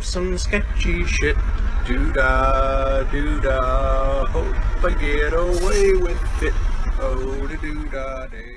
some sketchy shit. Doo-dah, doo-dah, hope I get away with it. Oh, the doo-dah day.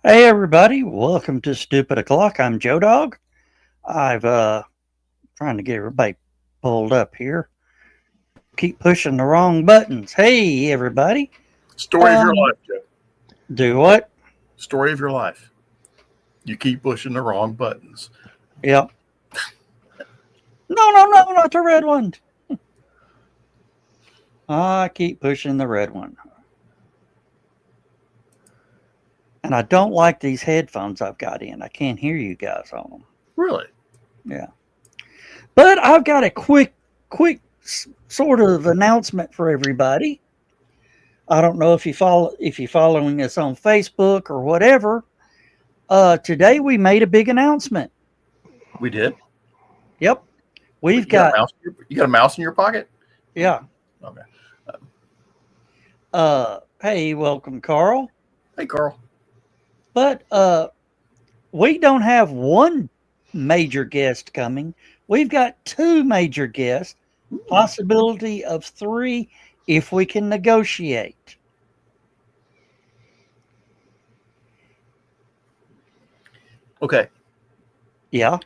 Hey everybody, welcome to Stupid O'Clock. I'm Joe Dog. I've trying to get everybody pulled up here. Keep pushing the wrong buttons. Hey everybody. Story of your life, Joe. Do what? Story of your life. You keep pushing the wrong buttons. Yep. No, not the red one. I keep pushing the red one. And I don't like these headphones I've got in. I can't hear you guys on them. Really? Yeah. But I've got a quick sort of announcement for everybody. I don't know if you're following us on Facebook or whatever. Today we made a big announcement. We did? Yep. You got a mouse in your pocket? Yeah. Okay. Hey, welcome, Carl. Hey, Carl. But we don't have one major guest coming. We've got two major guests, possibility of three if we can negotiate. Okay. Yeah.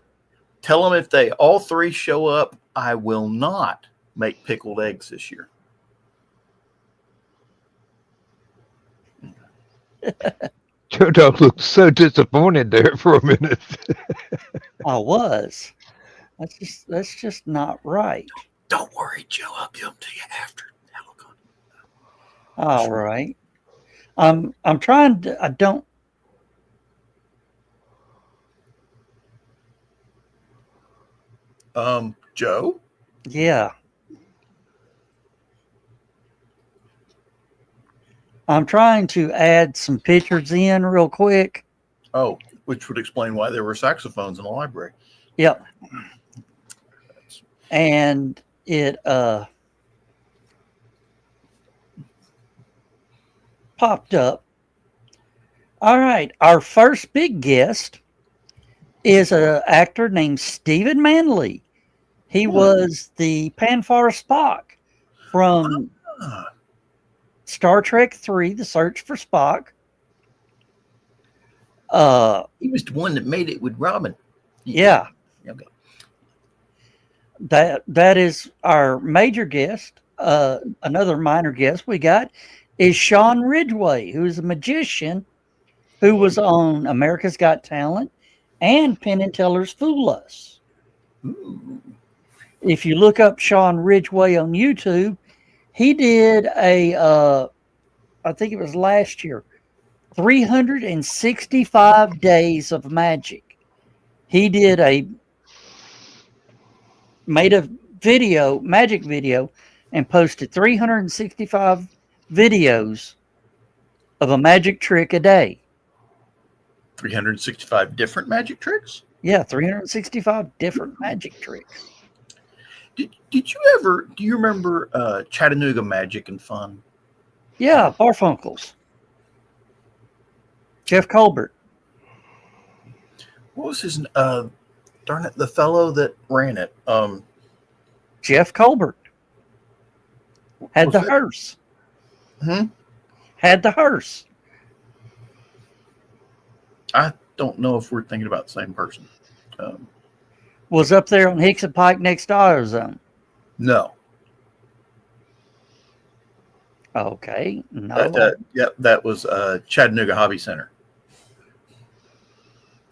Tell them if they all three show up, I will not make pickled eggs this year. Joe Dog looked so disappointed there for a minute. I was. That's just not right. Don't worry, Joe. I'll give them to you after. All right. I'm trying to. I don't. Joe? Yeah. I'm trying to add some pictures in real quick. Oh, which would explain why there were saxophones in the library. Yep. And it popped up. All right. Our first big guest is an actor named Stephen Manley. He was the Panfar Spock from Star Trek 3, The Search for Spock. He was the one that made it with Robin. Yeah. Okay. That is our major guest. Another minor guest we got is Sean Ridgway, who is a magician who was on America's Got Talent and Penn and Teller's Fool Us. Ooh. If you look up Sean Ridgway on YouTube, he did I think it was last year, 365 days of magic. He did made a magic video, and posted 365 videos of a magic trick a day. 365 different magic tricks? Yeah, 365 different magic tricks. Do you remember Chattanooga Magic and Fun? Yeah, Garfunkels. Jeff Colbert. What was his darn it, the fellow that ran it? Jeff Colbert. Had What's the that? hearse. Hmm? Had the hearse. I don't know if we're thinking about the same person. Was up there on Hickson Pike next to AutoZone. No. Okay. No. That was Chattanooga Hobby Center.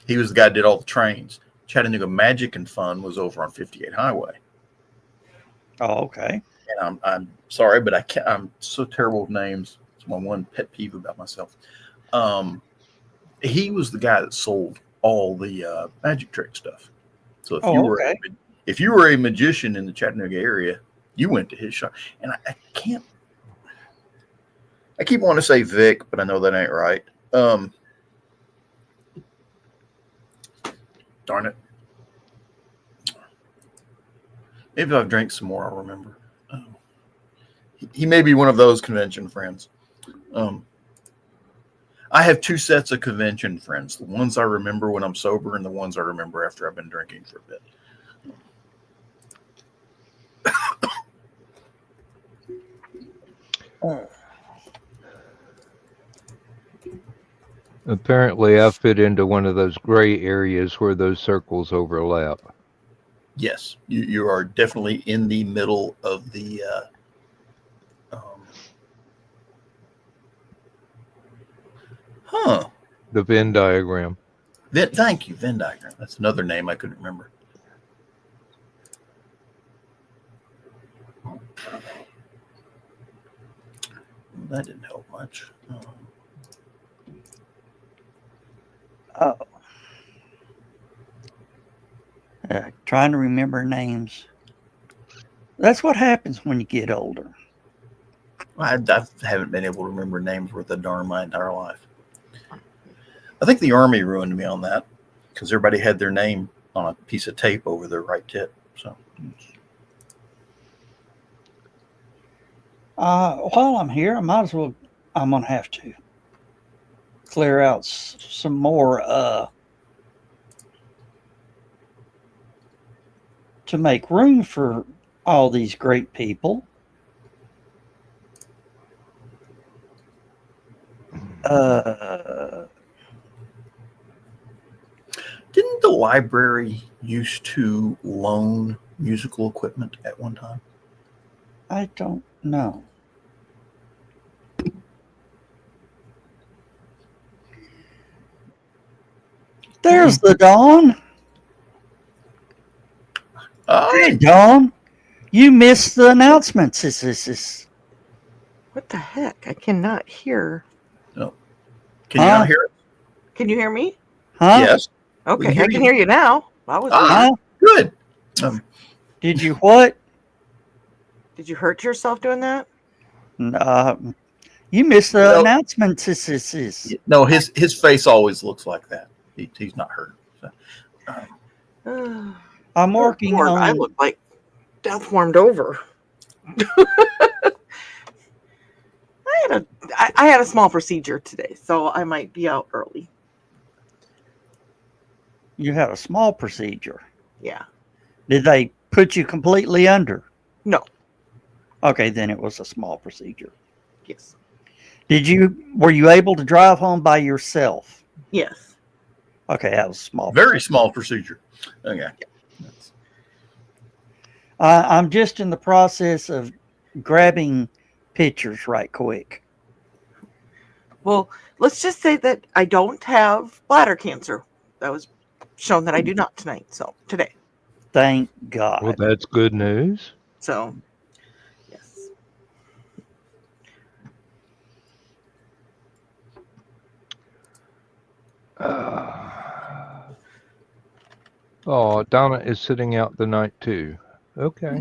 He was the guy that did all the trains. Chattanooga Magic and Fun was over on 58 Highway. Oh, okay. And I'm sorry, but I can't. I'm so terrible with names. It's my one pet peeve about myself. He was the guy that sold all the magic trick stuff. So Oh, okay. if you were a magician in the Chattanooga area, you went to his shop. And I can't. I keep wanting to say Vic, but I know that ain't right. Darn it. Maybe if I drink some more, I'll remember. He may be one of those convention friends. I have two sets of convention friends. The ones I remember when I'm sober and the ones I remember after I've been drinking for a bit. Apparently, I fit into one of those gray areas where those circles overlap. Yes, you are definitely in the middle of the The Venn diagram. Thank you, Venn diagram. That's another name I couldn't remember. That didn't help much. Trying to remember names. That's what happens when you get older. I haven't been able to remember names worth a darn my entire life. I think the Army ruined me on that because everybody had their name on a piece of tape over their right tit. So, while I'm here, I might as well. I'm gonna have to clear out some more to make room for all these great people. didn't the library used to loan musical equipment at one time? I don't know. There's the Dawn. Hey, Dawn. You missed the announcements. What the heck? I cannot hear. No. Can you not hear it? Can you hear me? Huh? Yes. Okay, I can hear you now. That was good. Did you what? Did you hurt yourself doing that? You missed the announcements. No, his face always looks like that. He's not hurt. So. I'm working on. I look like death warmed over. I had a small procedure today, so I might be out early. You had a small procedure. Yeah. Did they put you completely under? No. Okay, then it was a small procedure. Yes. Were you able to drive home by yourself? Yes. Okay, that was small. Very small procedure. Okay. I'm just in the process of grabbing pictures right quick. Well, let's just say that I don't have bladder cancer. That was shown that I do not today. Thank God. Well, that's good news. So, yes. Donna is sitting out the night too. Okay.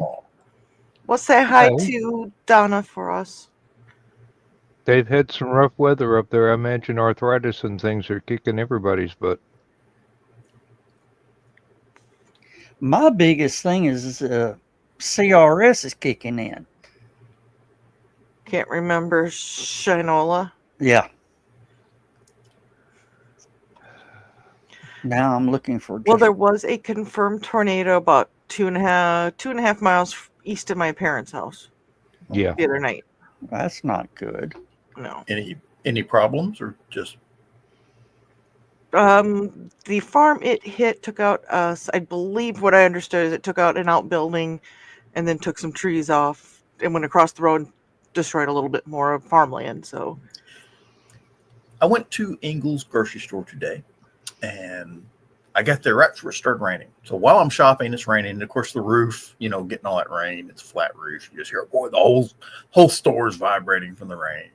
Well, say hi to Donna for us. They've had some rough weather up there. I imagine arthritis and things are kicking everybody's butt. My biggest thing is CRS is kicking in. Can't remember Shinola. Yeah. Now I'm looking for. Well, there was a confirmed tornado about two and a half miles east of my parents' house. Yeah. the other night. That's not good. No. Any problems or just The farm it hit took out I believe what I understood is it took out an outbuilding and then took some trees off and went across the road and destroyed a little bit more of farmland. So I went to Ingles grocery store today and I got there right before it started raining. So while I'm shopping, it's raining. And of course, the roof, getting all that rain, it's a flat roof. You just hear, boy, the whole store is vibrating from the rain.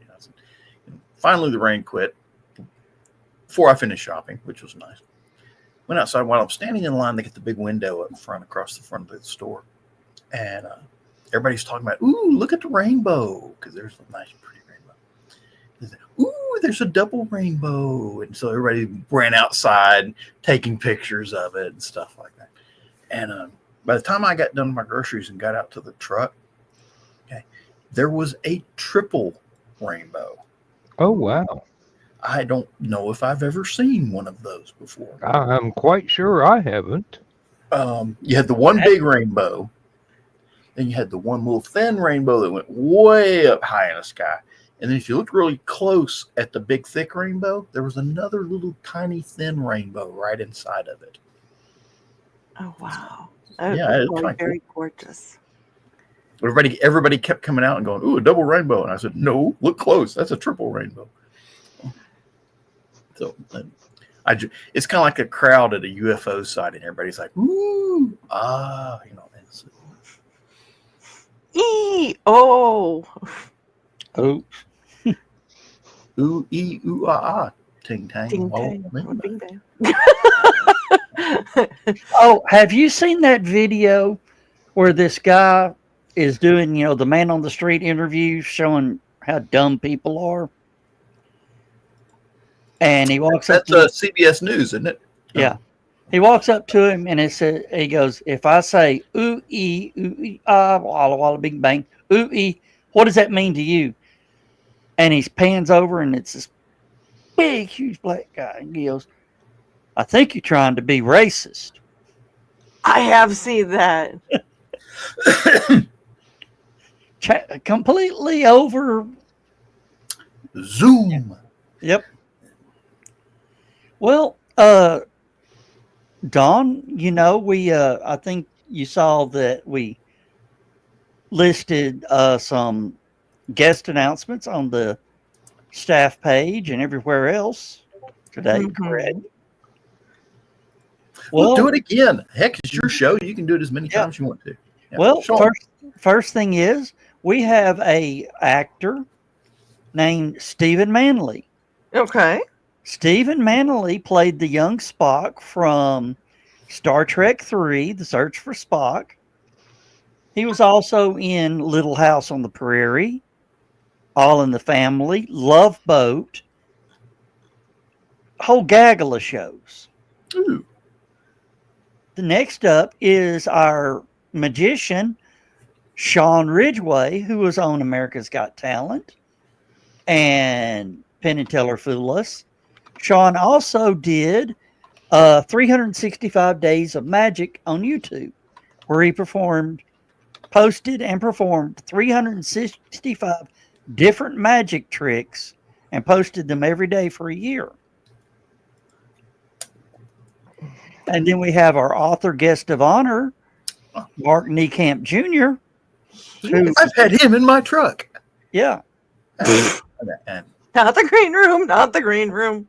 Finally, the rain quit before I finished shopping, which was nice. Went outside while I'm standing in line to get the big window up in front, across the front of the store. And everybody's talking about, ooh, look at the rainbow, because there's a nice, pretty rainbow. Ooh, there's a double rainbow. And so everybody ran outside taking pictures of it and stuff like that. And by the time I got done with my groceries and got out to the truck, there was a triple rainbow. Oh, wow. I don't know if I've ever seen one of those before. I'm quite sure I haven't. You had the one big rainbow, then you had the one little thin rainbow that went way up high in the sky. And then if you looked really close at the big thick rainbow, there was another little tiny thin rainbow right inside of it. oh wow. Yeah, it's Really kinda very gorgeous. Everybody kept coming out and going, ooh, a double rainbow. And I said, no, look close. That's a triple rainbow. So it's kind of like a crowd at a UFO sighting. Everybody's like, ooh, it's, Oh. Oh, ooh, ee, ooh, ah, ting, tang, Ding, wah, dang, bing, bing, bang. bang. oh, have you seen that video where this guy is doing, the man on the street interviews showing how dumb people are? And he walks up That's to CBS News, isn't it? Yeah. He walks up to him and he goes, if I say ooh ee ah walla walla bing bang, ooh ee, what does that mean to you? And he pans over and it's this big, huge black guy. And he goes, I think you're trying to be racist. I have seen that. Completely over. Zoom. Yep. Well, Dawn, we I think you saw that we listed some guest announcements on the staff page and everywhere else today, Mhm. correct? Well, do it again. Heck, it's your show. You can do it as many Yeah. times as you want to. Yeah. Well, Sean. first thing is we have a actor named Stephen Manley. Okay. Stephen Manley played the young Spock from Star Trek III, The Search for Spock. He was also in Little House on the Prairie, All in the Family, Love Boat, a whole gaggle of shows. Ooh. The next up is our magician, Sean Ridgway, who was on America's Got Talent and Penn and Teller Fool Us. Sean also did 365 Days of Magic on YouTube, where he posted and performed 365 different magic tricks and posted them every day for a year. And then we have our author guest of honor, Mark Niekamp Jr. who- I've had him in my truck. Yeah. And Not the green room. Not the green room.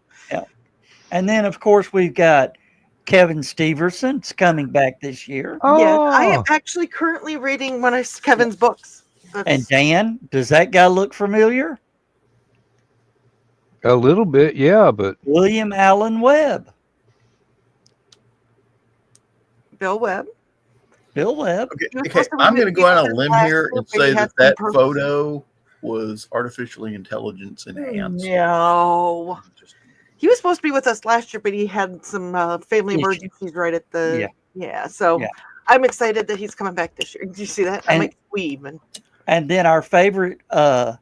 And then, of course, we've got Kevin Stevenson's coming back this year. Yes, I am Oh, actually currently reading one of Kevin's books. And Dan, does that guy look familiar? a little bit, yeah, but William Allen Webb. Bill Webb. Bill Webb. okay, You're okay, supposed to I'm read going to the go out on a pieces limb last here week and where you say had that some photo was artificially intelligence enhanced. No. Just- He was supposed to be with us last year, but he had some family Issues. emergencies right at the. Yeah. So Yeah. I'm excited that he's coming back this year. Did you see that? I And- might squeam. And And then our favorite author,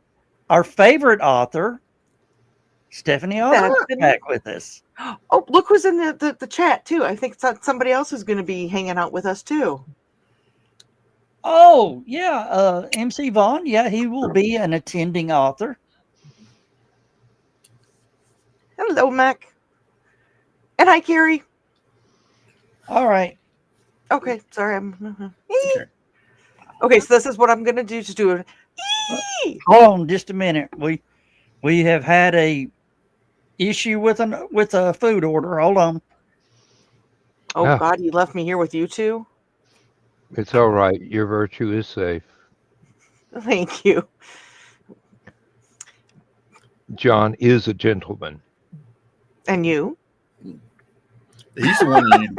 Stephanie Osborne, Stephanie. back with us. oh, look who's in the chat too. I think it's somebody else who's going to be hanging out with us too. Oh, yeah. MC Vaughn. Yeah, he will be an attending author. Hello, Mac. And hi, Carrie. All right. Okay, sorry. Okay. Okay, so this is what I'm gonna do to do it. Hold on just a minute. We have had a issue with a food order. Hold on. Oh Ah. God, you left me here with you two. It's all right. Your virtue is safe. Thank you. John is a gentleman. And you. He's the one you need.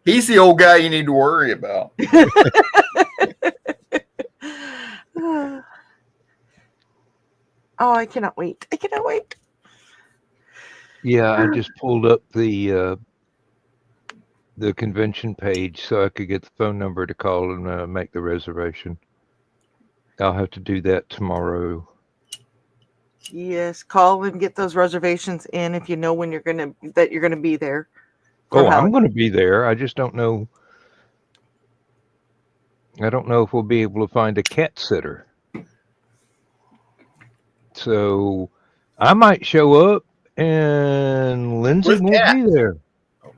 He's the old guy you need to worry about. Oh, I cannot wait. I cannot wait. Yeah, I just pulled up the convention page so I could get the phone number to call and make the reservation. I'll have to do that tomorrow. Yes, call and get those reservations in if you know when you're gonna be there. Oh, Or how- I'm going to be there. I just don't know. I don't know if we'll be able to find a cat sitter. So I might show up and Lindsay With won't cat. be there.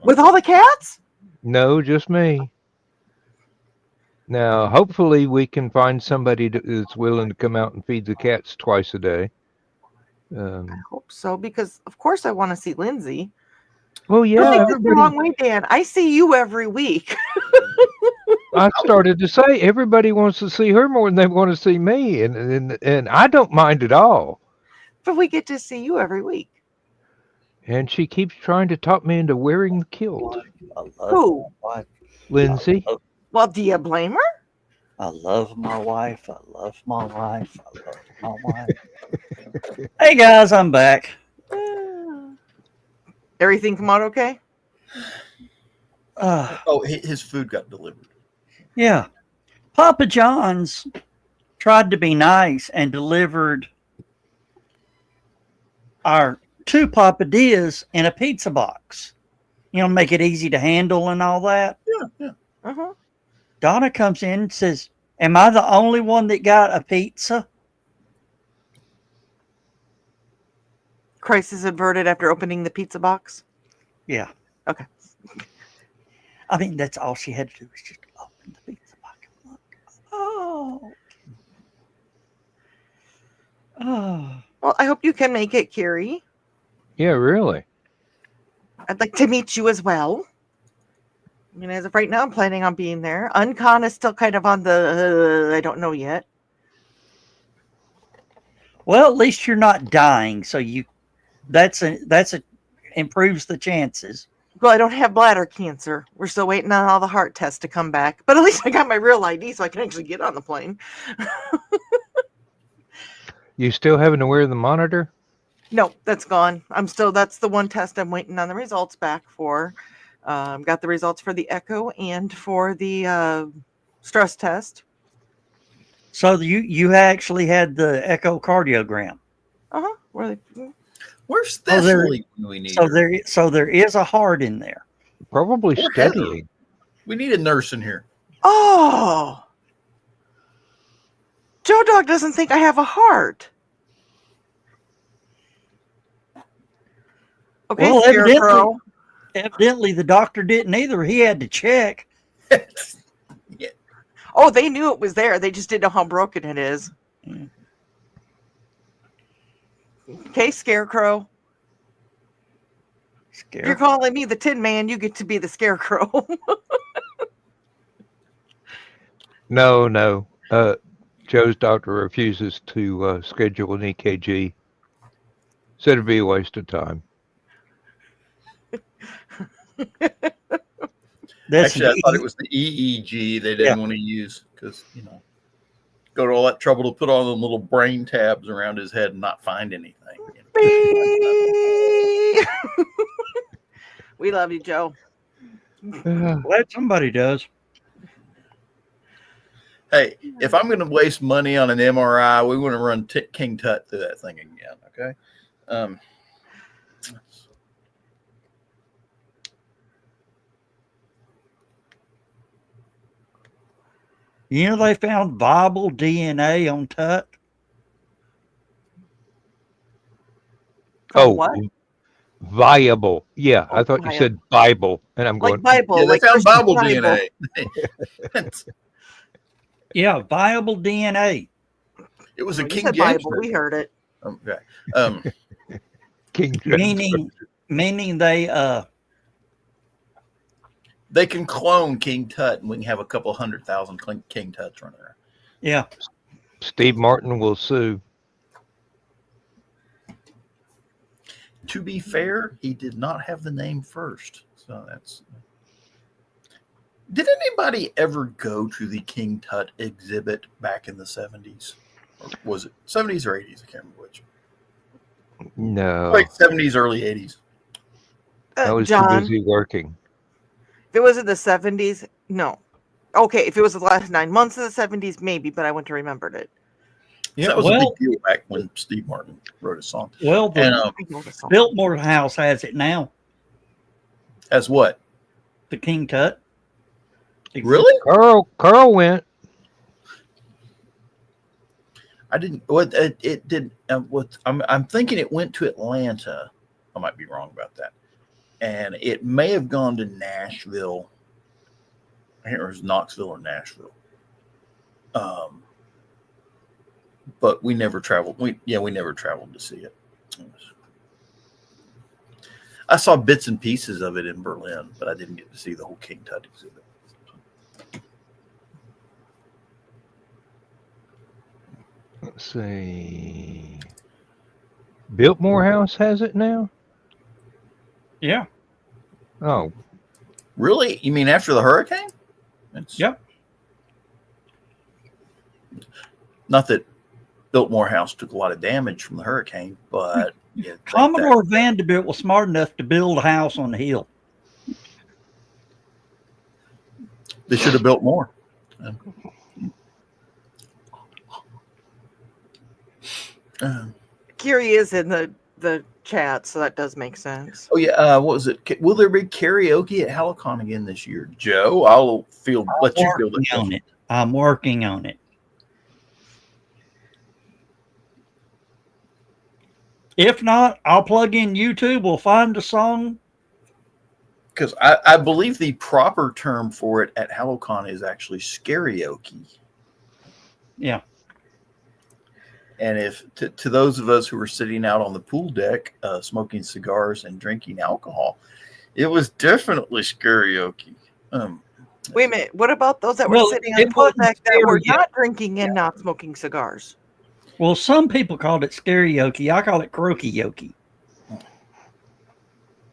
with all the cats. No, just me. Now, hopefully, we can find somebody that's willing to come out and feed the cats twice a day. I hope so because of course I want to see Lindsay. Well, Don't yeah, take this the everybody. wrong way, Dan. I see you every week. I started to say everybody wants to see her more than they want to see me, and I don't mind at all. But we get to see you every week. And she keeps trying to talk me into wearing the kilt. I love Who? my wife. Lindsay. Well, do you blame her? I love my wife. I love my wife. I love my wife. Hey guys, I'm back. Everything come out okay? Oh, his food got delivered. Yeah. Papa John's tried to be nice and delivered our 2 papadillas in a pizza box. You know, make it easy to handle and all that. Yeah. Uh-huh. Donna comes in and says, "Am I the only one that got a pizza?" Crisis averted after opening the pizza box. Yeah. Okay. I mean, that's all she had to do was just open the pizza box. Oh. Oh. Well, I hope you can make it, Carrie. Yeah, really. I'd like to meet you as well. I mean, as of right now, I'm planning on being there. Uncon is still kind of on the I don't know yet. Well, at least you're not dying, so that's improves the chances. Well, I don't have bladder cancer. We're still waiting on all the heart tests to come back. But at least I got my real ID so I can actually get on the plane. You still having to wear the monitor? No, that's gone. That's the one test I'm waiting on the results back for. Got the results for the echo and for the stress test. So you actually had the echocardiogram. Uh-huh. Where's this leak when we need her? So there is a heart in there. Probably Poor Heather. studying. We need a nurse in here. Oh! Joe Dog doesn't think I have a heart. Okay, Well, Scarecrow. evidently the doctor didn't either. He had to check. Yeah. Oh, they knew it was there. They just didn't know how broken it is. Mm. Okay, Scarecrow. You're calling me the Tin Man. You get to be the Scarecrow. No. Joe's doctor refuses to schedule an EKG. Said it'd be a waste of time. Actually, I thought it was the EEG they didn't want to use because, go to all that trouble to put all the little brain tabs around his head and not find anything. We love you, Joe. Glad somebody does. Hey, if I'm going to waste money on an MRI, we want to run King Tut through that thing again, okay? You know they found viable DNA on Tut? Oh, what? viable. Yeah, I Oh, thought you viable. said Bible, and I'm Like going. Bible. Yeah, they like found Christian Bible DNA. Yeah, viable DNA. It was Oh, a you King said James Bible. We version. heard it. Okay. Um, King James. Meaning they they can clone King Tut, and we can have a couple 100,000 King Tuts running around. yeah. Steve Martin will sue. To be fair, he did not have the name first, so that's. Did anybody ever go to the King Tut exhibit back in the 70s? Or was it 70s or 80s? I can't remember which. No, Like 70s, early 80s. I was too John, busy working. if it was in the 70s, no. Okay, if it was the last 9 months of the 70s, maybe, but I wouldn't have remembered it. So that was a big deal back when Steve Martin wrote a song. Well, the And I know the song. Biltmore House has it now. as what? The King Tut. Really? Carl went. I didn't. What it did? What I'm thinking it went to Atlanta. I might be wrong about that. And it may have gone to Nashville. I can't remember if it was Knoxville or Nashville. But we never traveled. We never traveled to see it. I saw bits and pieces of it in Berlin, but I didn't get to see the whole King Tut exhibit. Let's see. Biltmore House has it now? Yeah. Oh, Really? You mean after the hurricane? Yep. Not that Biltmore House took a lot of damage from the hurricane, but yeah, Commodore Vanderbilt was smart enough to build a house on the hill. they should have built more. Kiri is in the chat, so that does make sense. Oh yeah, what was it? Will there be karaoke at Halicon again this year, Joe? I'll let you feel On it. I'm working on it. If not, I'll plug in YouTube. We'll find a song. Because I believe the proper term for it at Halicon is actually scarioke. Yeah. And if to those of us who were sitting out on the pool deck, smoking cigars and drinking alcohol, it was definitely scarioke. Wait a minute. What about those that were sitting on the pool deck that were not drinking and not smoking cigars? Well, some people called it scarioke. I call it croaky-yoke.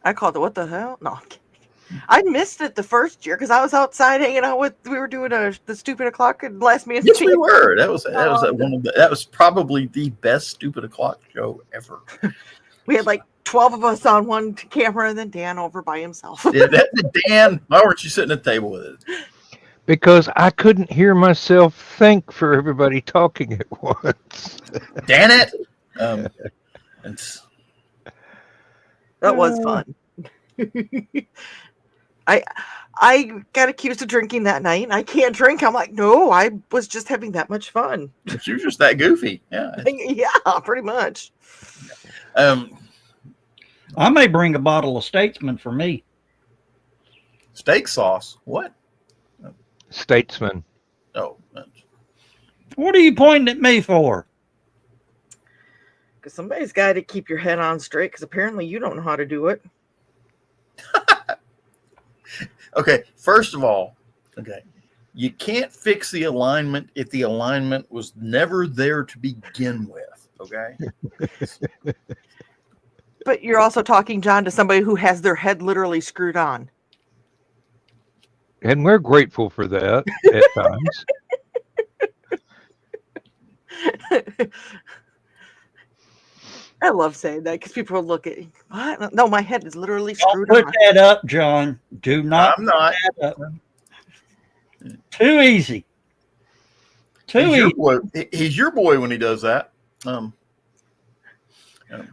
I called it what the hell? No, I'm kidding. I missed it the first year because I was outside hanging out with. We were doing the stupid o'clock and last minute. Yes, we were. That was probably the best stupid o'clock show ever. We had like 12 of us on one camera, and then Dan over by himself. Yeah, Dan, why weren't you sitting at the table with it? because I couldn't hear myself think for everybody talking at once. Damn it! That was fun. I got accused of drinking that night, and I can't drink. I'm like, no, I was just having that much fun. She was just that goofy. Yeah. Yeah, pretty much. I may bring a bottle of Statesman for me. Steak sauce. What? Statesman. Oh. What are you pointing at me for? Because somebody's got to keep your head on straight, because apparently you don't know how to do it. Okay, first of all, you can't fix the alignment if the alignment was never there to begin with, okay? But you're also talking, John, to somebody who has their head literally screwed on. And we're grateful for that at times. I love saying that because people will look at what? No, my head is literally Don't screwed put on. that up, John. Do not. I'm not. Put that up. Too easy. He's your boy when he does that.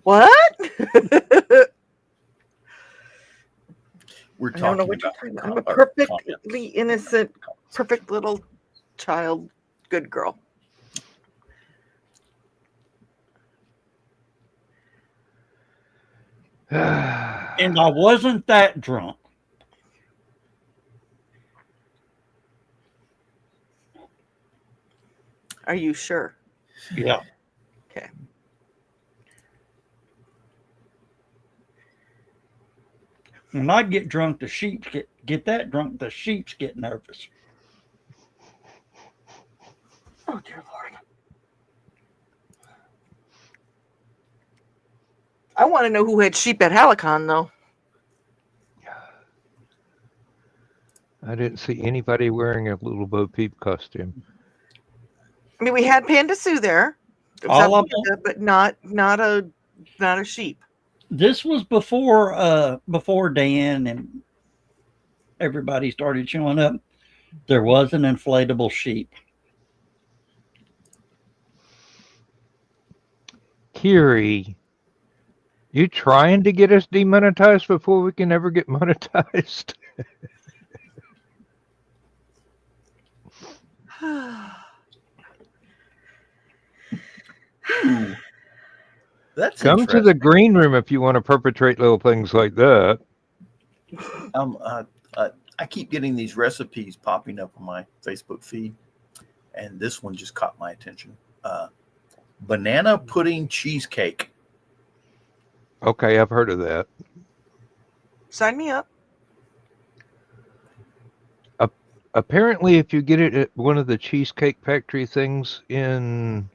What? We're I don't know talking what you're about. talking about. I'm a perfectly innocent, perfect little child. Good girl. And I wasn't that drunk. Are you sure? Yeah. Okay. When I get drunk, the sheep get that drunk, the sheep get nervous. Oh, dear Lord. I want to know who had sheep at Halicon, though. I didn't see anybody wearing a little Bo Peep costume. I mean, we had Panda Sue there. It was All a of panda, but not a sheep. This was before Dan and everybody started showing up. There was an inflatable sheep. Kiri, you trying to get us demonetized before we can ever get monetized? Ooh, that's Come to interesting. the green room if you want to perpetrate little things like that. I keep getting these recipes popping up on my Facebook feed, and this one just caught my attention. Banana pudding cheesecake. Okay, I've heard of that. Sign me up. Apparently, if you get it at one of the Cheesecake Factory things in,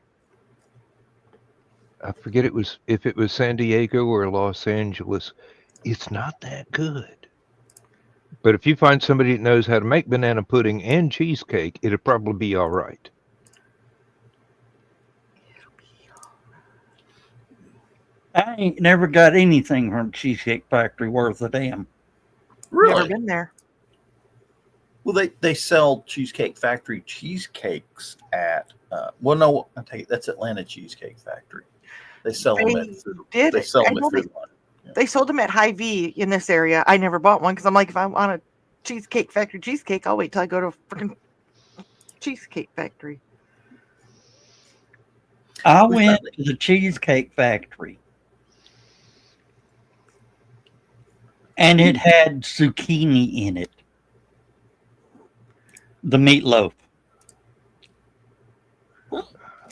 I forget if it was San Diego or Los Angeles, it's not that good. But if you find somebody that knows how to make banana pudding and cheesecake, it'll probably be all right. I ain't never got anything from Cheesecake Factory worth a damn. Really? Never been there. Well, they sell Cheesecake Factory cheesecakes at. Well, no, I tell you, that's Atlanta Cheesecake Factory. They sell them at food. Did They sell I them at know Food Line. Yeah. They sold them at Hy-Vee in this area. I never bought one because I'm like, if I want a Cheesecake Factory cheesecake, I'll wait till I go to freaking Cheesecake Factory. I went to the Cheesecake Factory, and it had zucchini in it. The meatloaf.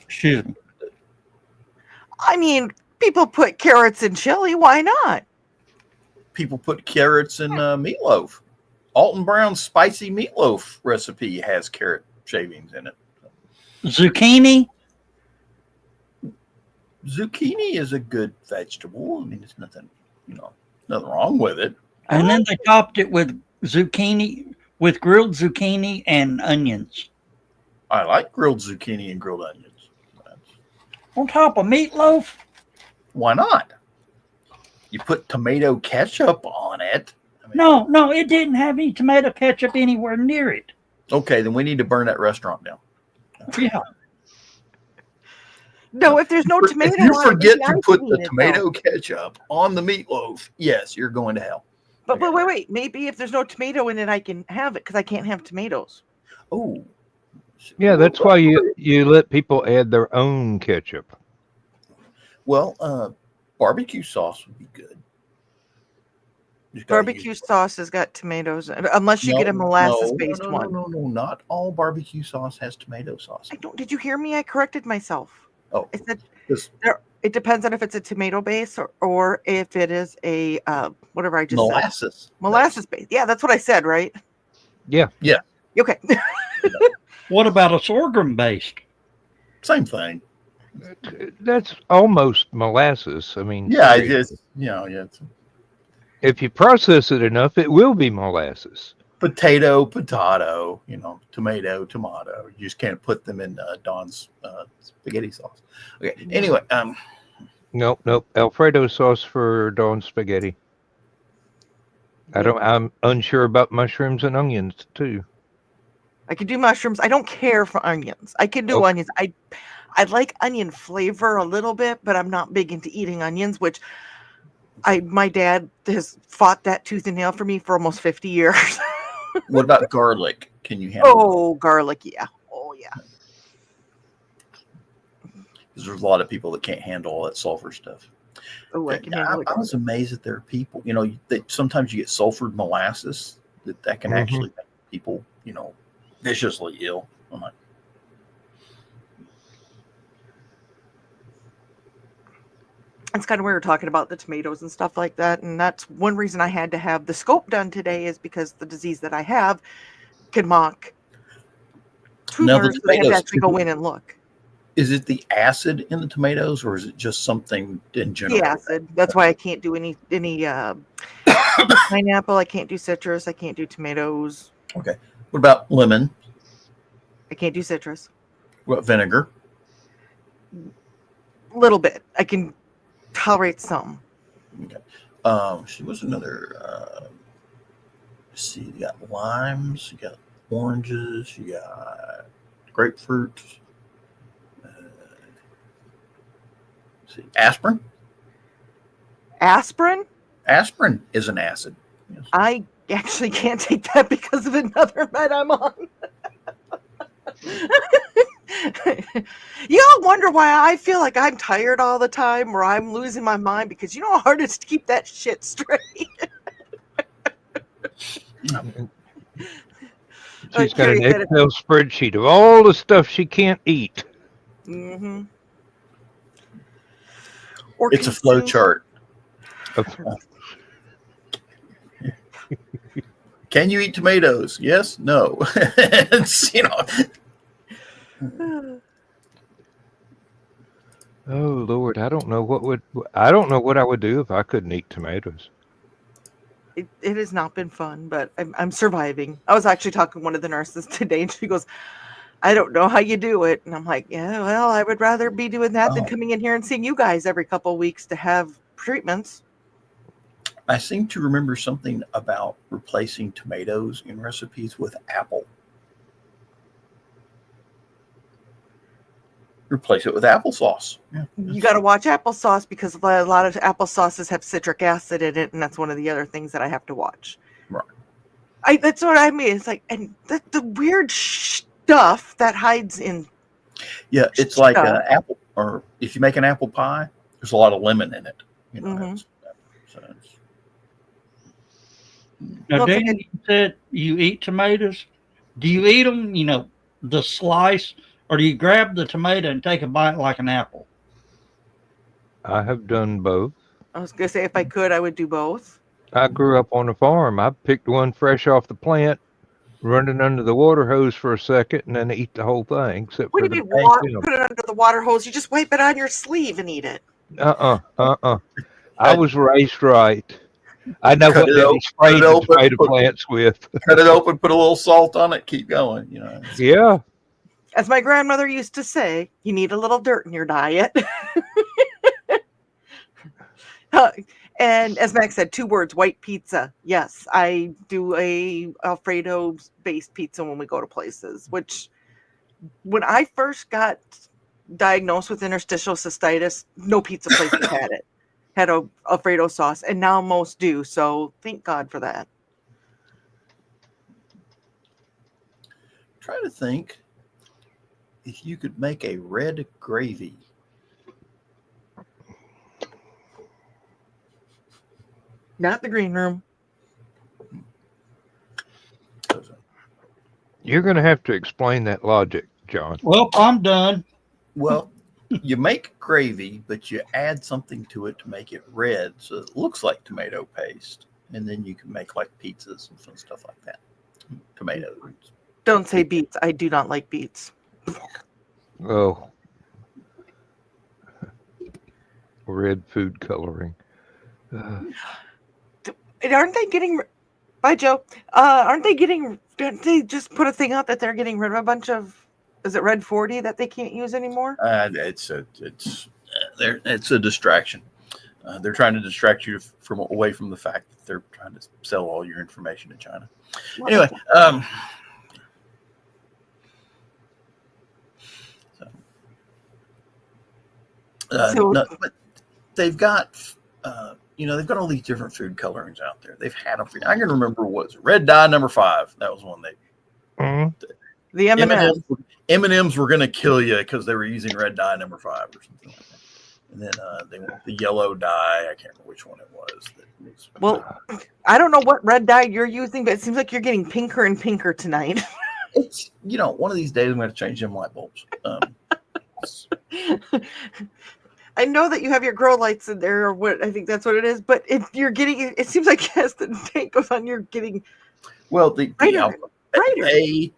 Excuse me. I mean, people put carrots in chili. Why not? People put carrots in meatloaf. Alton Brown's spicy meatloaf recipe has carrot shavings in it. Zucchini? Zucchini is a good vegetable. I mean, there's nothing wrong with it. And then they topped it with zucchini, with grilled zucchini and onions. I like grilled zucchini and grilled onions. On top of meatloaf? Why not? You put tomato ketchup on it. I mean, No, it didn't have any tomato ketchup anywhere near it. Okay, then we need to burn that restaurant down. Yeah. No, if there's no tomato If you on forget it, to maybe I put can the eat it, tomato though. ketchup on the meatloaf, yes, you're going to hell. But wait. Maybe if there's no tomato in it, I can have it because I can't have tomatoes. Oh. Yeah, that's why you let people add their own ketchup. Well, barbecue sauce would be good. Barbecue sauce has got tomatoes, unless you get a molasses-based one. No, not all barbecue sauce has tomato sauce. I don't. Did you hear me? I corrected myself. Oh, I said this it depends on if it's a tomato base or if it is a whatever I just molasses. said. Molasses base. Yeah, that's what I said, right? Yeah. Yeah. Okay. What about a sorghum based? Same thing. That's almost molasses. I mean, Yeah, sorry. it is. Yeah. If you process it enough, it will be molasses. Potato, tomato. You just can't put them in Dawn's spaghetti sauce. Okay. Anyway, Nope. Alfredo sauce for Dawn spaghetti. I'm unsure about mushrooms and onions too. I can do mushrooms. I don't care for onions. I can do onions. I like onion flavor a little bit, but I'm not big into eating onions, which my dad has fought that tooth and nail for me for almost 50 years. what about garlic? Can you handle? Oh, garlic, yeah. Oh, yeah. Because there's a lot of people that can't handle all that sulfur stuff. Oh, I can handle it. I was amazed that there are people, that sometimes you get sulfured molasses that can actually make people, viciously ill. I'm like, it's kind of weird talking about the tomatoes and stuff like that. And that's one reason I had to have the scope done today, is because the disease that I have can mock Now the tumors, so I had to tomatoes, actually go in and look. is it the acid in the tomatoes, or is it just something in general? The acid. That's why I can't do any pineapple. I can't do citrus. I can't do tomatoes. Okay. What about lemon? I can't do citrus. What about vinegar? A little bit. I can tolerate some. Okay. She was another. Let's see, you got limes, you got oranges, you got grapefruit. Let's see, aspirin. Aspirin? Aspirin is an acid. Yes. I actually can't take that because of another med I'm on. You all wonder why I feel like I'm tired all the time, or I'm losing my mind, because you know how hard it is to keep that shit straight. She's got an Excel spreadsheet of all the stuff she can't eat. Mm-hmm. It's a flow chart. Can you eat tomatoes? Yes, no. It's, Oh Lord, I don't know what I would do if I couldn't eat tomatoes. It has not been fun, but I'm surviving. I was actually talking to one of the nurses today, and she goes, I don't know how you do it. And I'm like, yeah, well, I would rather be doing that than coming in here and seeing you guys every couple of weeks to have treatments. I seem to remember something about replacing tomatoes in recipes with apple. Replace it with applesauce. Yeah. You got to watch applesauce, because a lot of applesauces have citric acid in it, and that's one of the other things that I have to watch. Right. That's what I mean. It's like, and the weird stuff that hides in. Yeah, it's like an apple, or if you make an apple pie, there's a lot of lemon in it. Now, Dan, you said you eat tomatoes. Do you eat them, the slice, or do you grab the tomato and take a bite like an apple? I have done both. I was going to say, if I could, I would do both. I grew up on a farm. I picked one fresh off the plant, run it under the water hose for a second, and then eat the whole thing. Except What for do you the mean put it under the water hose? You just wipe it on your sleeve and eat it. I was raised right. I know what they sprayed the tomato plants with. Cut it open, put a little salt on it, keep going. Yeah. As my grandmother used to say, you need a little dirt in your diet. And as Max said, 2 words: white pizza. Yes, I do a Alfredo-based pizza when we go to places, which when I first got diagnosed with interstitial cystitis, no pizza places had a Alfredo sauce, and now most do. So thank God for that. Try to think if you could make a red gravy. Not the green room. You're going to have to explain that logic, John. Well, I'm done. Well, you make gravy, but you add something to it to make it red, so it looks like tomato paste, and then you can make like pizzas and stuff like that. Tomatoes. Don't say beets. I do not like beets. Oh. Red food coloring. Aren't they getting... Bye, Joe. Didn't they just put a thing out that they're getting rid of a bunch of... Is it Red 40 that they can't use anymore? It's a distraction. They're trying to distract you away from the fact that they're trying to sell all your information to China. Anyway, but they've got they've got all these different food colorings out there. They've had them for, I can remember, was red dye number 5. That was one they The M&M. M&Ms were going to kill you because they were using red dye number 5 or something like that. And then they went with the yellow dye. I can't remember which one it was. Well, I don't know what red dye you're using, but it seems like you're getting pinker and pinker tonight. It's, one of these days I'm going to change them light bulbs. I know that you have your grow lights in there, or what I think that's what it is. But if you're getting, it seems like as the tank goes on, you're getting. Well, the brighter. A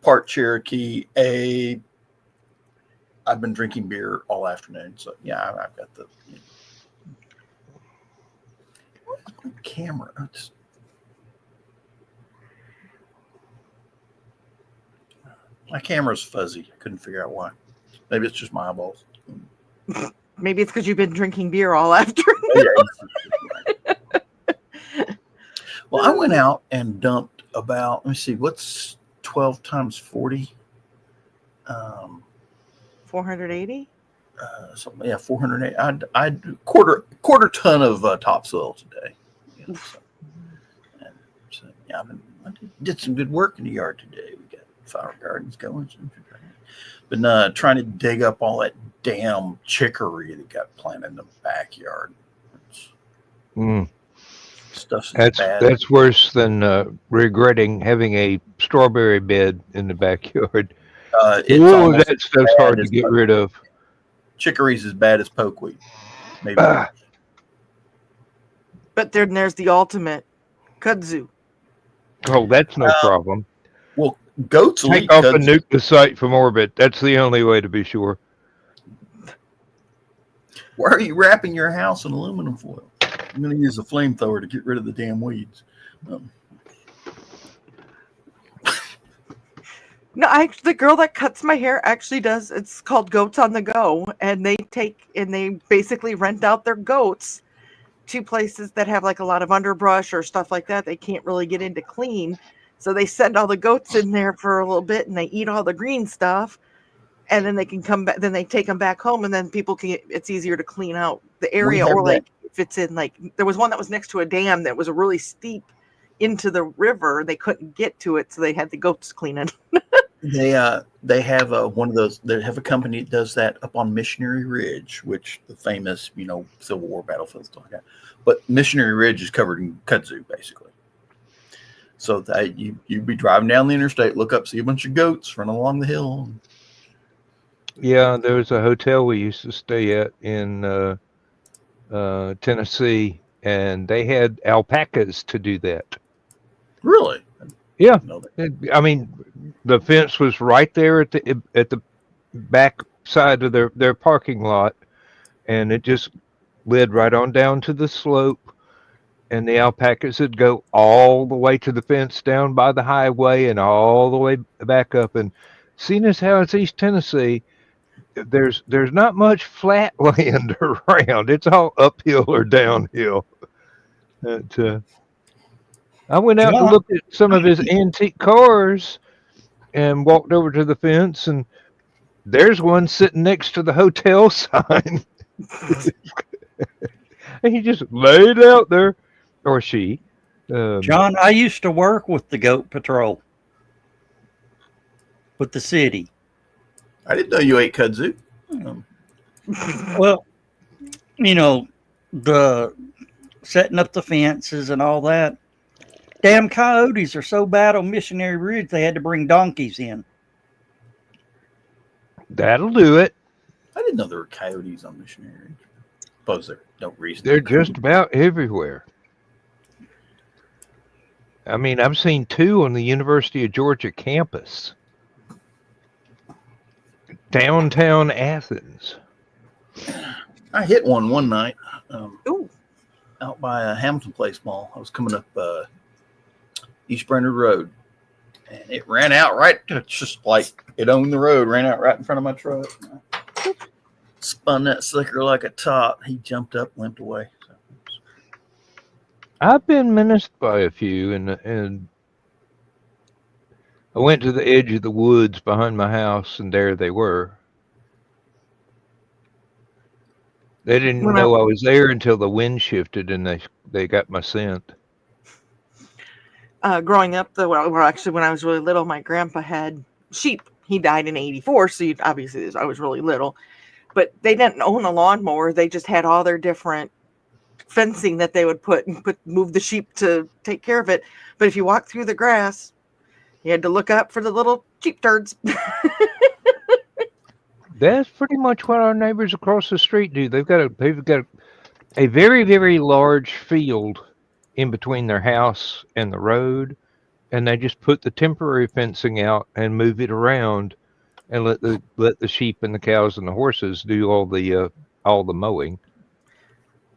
part Cherokee, I've been drinking beer all afternoon, so yeah, I've got the camera. My camera's fuzzy. I couldn't figure out why. Maybe it's just my eyeballs. Maybe it's because you've been drinking beer all afternoon. Well, I went out and dumped about, let me see, what's 12 times 40? 480? Something, yeah, 480. I'd quarter ton of topsoil today. Yeah, I did some good work in the yard today. We got flower gardens going. Been trying to dig up all that damn chicory that got planted in the backyard. Stuff's bad. That's worse than regretting having a strawberry bed in the backyard. That stuff's hard to get rid of. Chicory's as bad as pokeweed. Maybe. But then there's the ultimate kudzu. Oh, that's no problem. Well, goats take off and nuke the site from orbit. That's the only way to be sure. Why are you wrapping your house in aluminum foil? I'm going to use a flamethrower to get rid of the damn weeds. No, the girl that cuts my hair actually does. It's called Goats on the Go, and they basically rent out their goats to places that have like a lot of underbrush or stuff like that. They can't really get into clean, so they send all the goats in there for a little bit, and they eat all the green stuff, and then they can come back. Then they take them back home, and then people can. It's easier to clean out the area, or like if it's in like there was one that was next to a dam that was really steep into the river. They couldn't get to it, so they had the goats clean it. They have one of those. They have a company that does that up on Missionary Ridge, which the famous Civil War battlefield stuff like that. But Missionary Ridge is covered in kudzu basically. So that you'd be driving down the interstate, look up, see a bunch of goats running along the hill. Yeah, there was a hotel we used to stay at in Tennessee, and they had alpacas to do that. Really? Yeah. I mean, the fence was right there at the back side of their parking lot, and it just led right on down to the slope. And the alpacas would go all the way to the fence down by the highway and all the way back up. And seeing as how it's East Tennessee, there's not much flat land around. It's all uphill or downhill. I went out to look at some of his antique cars and walked over to the fence, and there's one sitting next to the hotel sign. And he just laid out there, or she. John, I used to work with the Goat Patrol with the city. I didn't know you ate kudzu. Well, the setting up the fences and all that. Damn coyotes are so bad on Missionary Ridge, they had to bring donkeys in. That'll do it. I didn't know there were coyotes on Missionary Ridge. Suppose there's no reason. They're just about everywhere. I mean, I've seen 2 on the University of Georgia campus. Downtown Athens. I hit one night out by Hamilton Place Mall. I was coming up East Brainerd Road, and it ran out right. It's just like it owned the road. Ran out right in front of my truck. Spun that slicker like a top. He jumped up, limped away. I've been menaced by a few, and I went to the edge of the woods behind my house, and there they were. They didn't know I was there until the wind shifted, and they got my scent. Growing up, actually, when I was really little, my grandpa had sheep. He died in 84, so obviously I was really little. But they didn't own a lawnmower. They just had all their different fencing that they would move the sheep to take care of it. But if you walk through the grass, you had to look up for the little sheep turds. That's pretty much what our neighbors across the street do. They've got a very, very large field in between their house and the road, and they just put the temporary fencing out and move it around and let the sheep and the cows and the horses do all the mowing.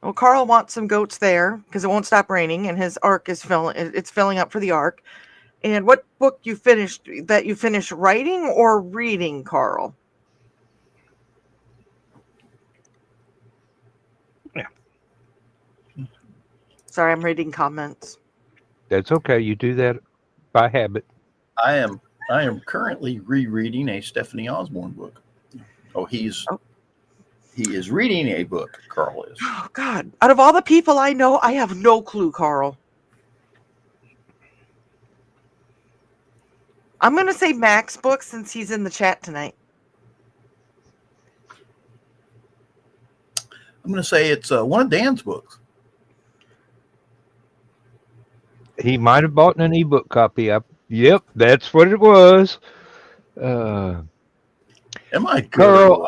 Well, Carl wants some goats there because it won't stop raining, and his ark is filling up for the ark. And what book you finished writing or reading, Carl? Yeah. Sorry, I'm reading comments. That's okay. You do that by habit. I am currently rereading a Stephanie Osborne book. He is reading a book, Carl is. Oh, God. Out of all the people I know, I have no clue, Carl. I'm going to say Mac's book since he's in the chat tonight. I'm going to say it's one of Dan's books. He might have bought an ebook copy. Yep, that's what it was. Am I good? Carl,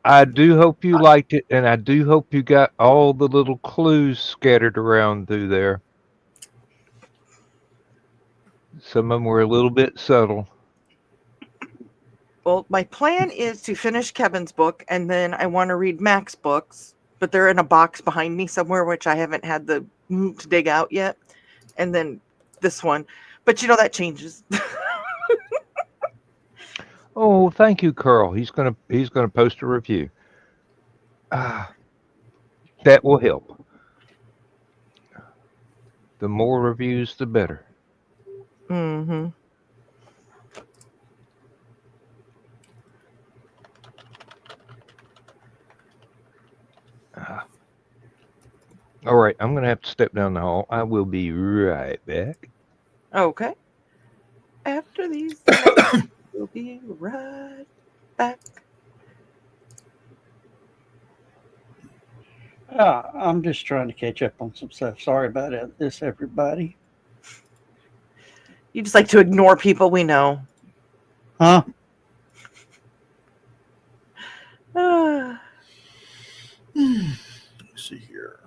I do hope you liked it, and I do hope you got all the little clues scattered around through there. Some of them were a little bit subtle. Well, my plan is to finish Kevin's book, and then I want to read Mac's books, but they're in a box behind me somewhere, which I haven't had to dig out yet. And then this one. But that changes. Oh, thank you, Carl. He's gonna post a review. That will help. The more reviews, the better. Mm-hmm. All right, I'm gonna have to step down the hall. I will be right back. Okay. After these, we'll be right back. I'm just trying to catch up on some stuff. Sorry about this, everybody. You just like to ignore people we know. Huh? Let's see here.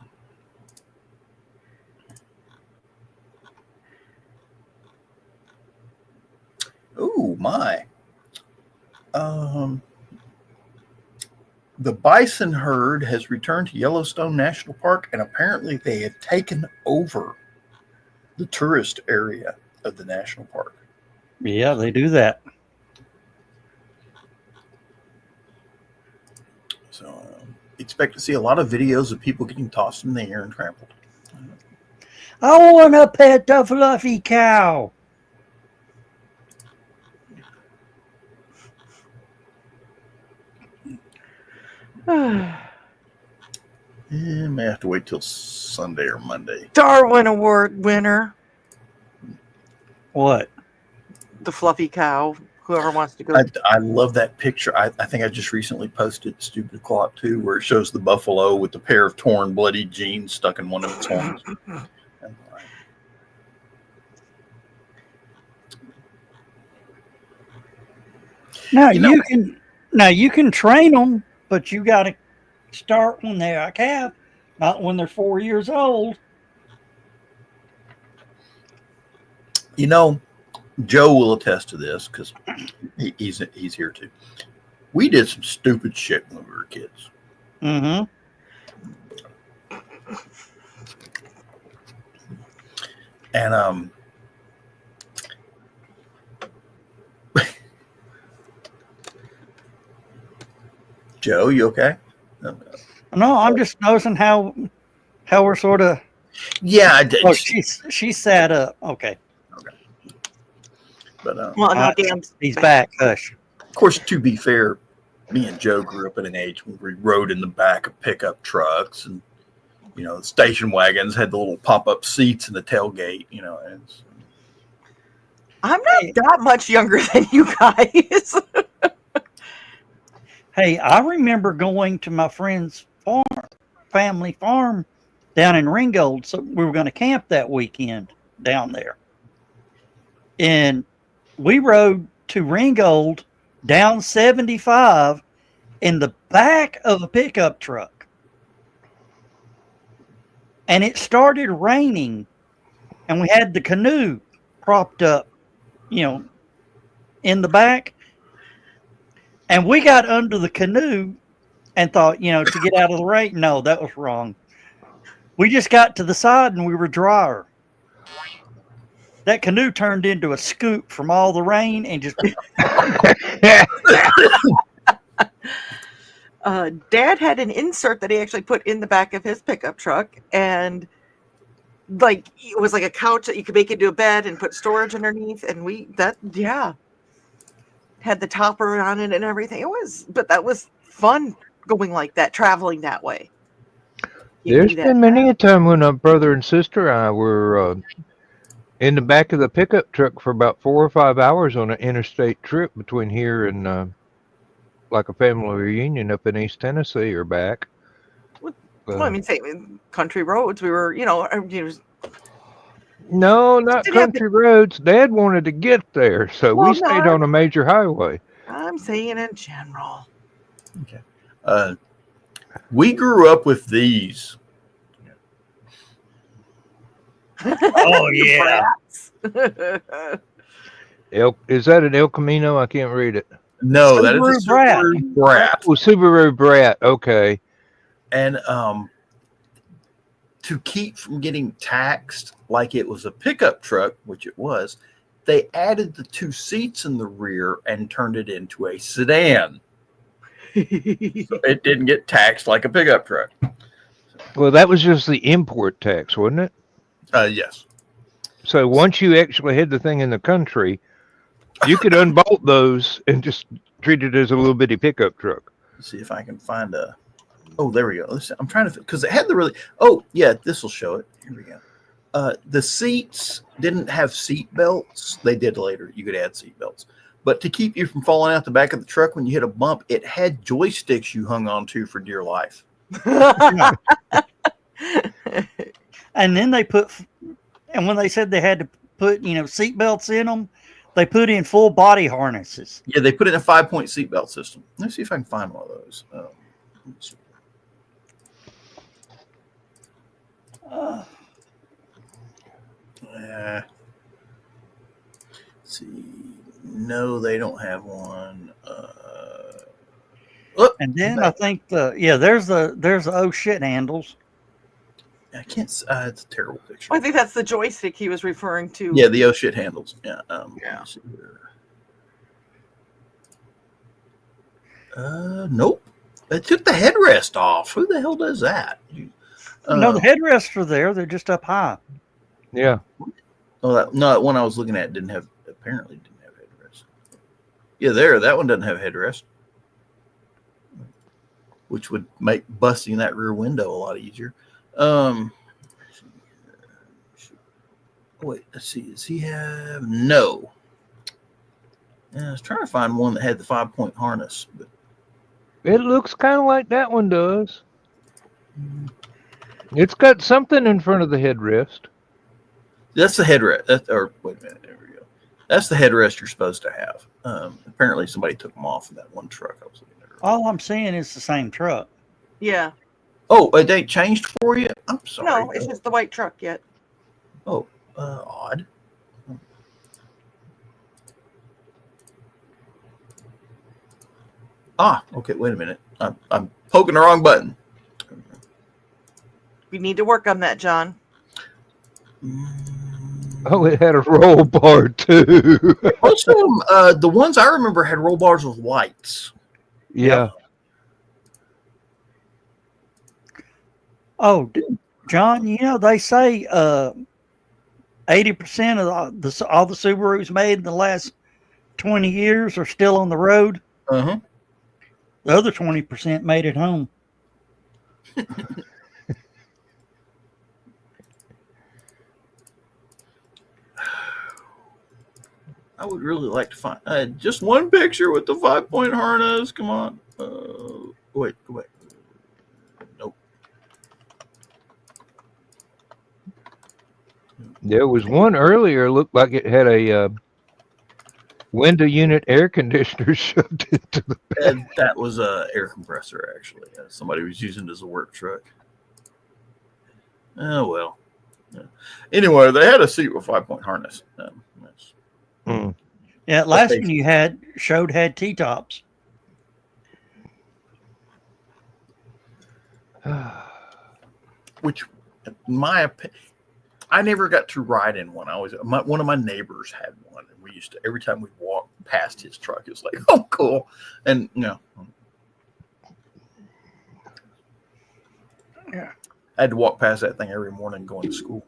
Oh my. The bison herd has returned to Yellowstone National Park, and apparently they have taken over the tourist area of the national park. Yeah, they do that. So expect to see a lot of videos of people getting tossed in the air and trampled. I want to pet the fluffy cow. May have to wait till Sunday or Monday. Darwin Award winner. What? The fluffy cow. Whoever wants to go. I love that picture. I think I just recently posted Stupid O'Clock too, where it shows the buffalo with the pair of torn, bloody jeans stuck in one of its horns. Now you can train them, but you got to start when they're a calf, not when they're 4 years old. Joe will attest to this because he's here too. We did some stupid shit when we were kids. Mm-hmm. And Joe, you okay? No, I'm just noticing how we're sort of. Yeah, I did. Oh, she sat up. Okay. But well, no, he's back. Hush. Of course, to be fair, me and Joe grew up at an age when we rode in the back of pickup trucks, and the station wagons had the little pop-up seats in the tailgate. I'm not that much younger than you guys. Hey, I remember going to my friend's family farm down in Ringgold. So we were going to camp that weekend down there. And we rode to Ringgold down 75 in the back of a pickup truck. And it started raining. And we had the canoe propped up, in the back. And we got under the canoe and thought, to get out of the rain. No, that was wrong. We just got to the side and we were drier. That canoe turned into a scoop from all the rain and just. Dad had an insert that he actually put in the back of his pickup truck, and it was like a couch that you could make into a bed and put storage underneath, and had the topper on it and everything. But that was fun going like that, traveling that way. There's been many a time when a brother and sister and I were in the back of the pickup truck for about 4 or 5 hours on an interstate trip between here and like a family reunion up in East Tennessee or back. Well, I mean, same country roads. We were, no, not country roads. Dad wanted to get there, so we stayed on a major highway. I'm saying in general. Okay. We grew up with these. Oh, yeah. Is that an El Camino? I can't read it. No, that is a Subaru Brat. Oh, Subaru Brat. Okay. And to keep from getting taxed like it was a pickup truck, which it was, they added the 2 seats in the rear and turned it into a sedan. So it didn't get taxed like a pickup truck. Well, that was just the import tax, wasn't it? Yes. So once you actually had the thing in the country, you could unbolt those and just treat it as a little bitty pickup truck. Let's see if I can find a. Oh, there we go. I'm trying to, because it had the really. Oh, yeah, this will show it. Here we go. The seats didn't have seat belts. They did later. You could add seat belts. But to keep you from falling out the back of the truck when you hit a bump, it had joysticks you hung on to for dear life. And then when they said they had to put, seat belts in them, they put in full body harnesses. Yeah, they put in a 5-point seatbelt system. Let's see if I can find one of those. Let's see. No, they don't have one. And then I think there's the oh shit handles. I can't. It's a terrible picture. I think that's the joystick he was referring to. Yeah, the oh shit handles. Yeah. Nope. They took the headrest off. Who the hell does that? No, the headrests are there. They're just up high. Yeah. Oh, that one I was looking at apparently didn't have headrest. Yeah, that one doesn't have headrest, which would make busting that rear window a lot easier. Wait, let's see. Does he have? No. Yeah, I was trying to find one that had the 5-point harness, but it looks kind of like that one does. It's got something in front of the headrest. That's the headrest. Wait a minute. There we go. That's the headrest you're supposed to have. Apparently, somebody took them off in that one truck I was looking at. All I'm seeing is the same truck. Yeah. Oh, a date changed for you? I'm sorry. No, it's just the white truck yet. Oh, odd. Okay. Wait a minute. I'm poking the wrong button. We need to work on that, John. Oh, it had a roll bar too. Most of them, the ones I remember had roll bars with lights. Yeah. Oh, John, they say 80% of all the Subarus made in the last 20 years are still on the road. Uh-huh. The other 20% made it home. I would really like to find just one picture with the 5-point harness. Come on. Wait, go back. Nope. There was one earlier, looked like it had a window unit air conditioner shoved into the back. And that was a air compressor, actually. Somebody was using it as a work truck. Oh, well. Yeah. Anyway, they had a seat with 5-point harness. Yeah, last one you had T-tops. Which, my opinion, I never got to ride in one. One of my neighbors had one, and we used to, every time we walked past his truck, it was like, oh, cool. And yeah, I had to walk past that thing every morning going to school.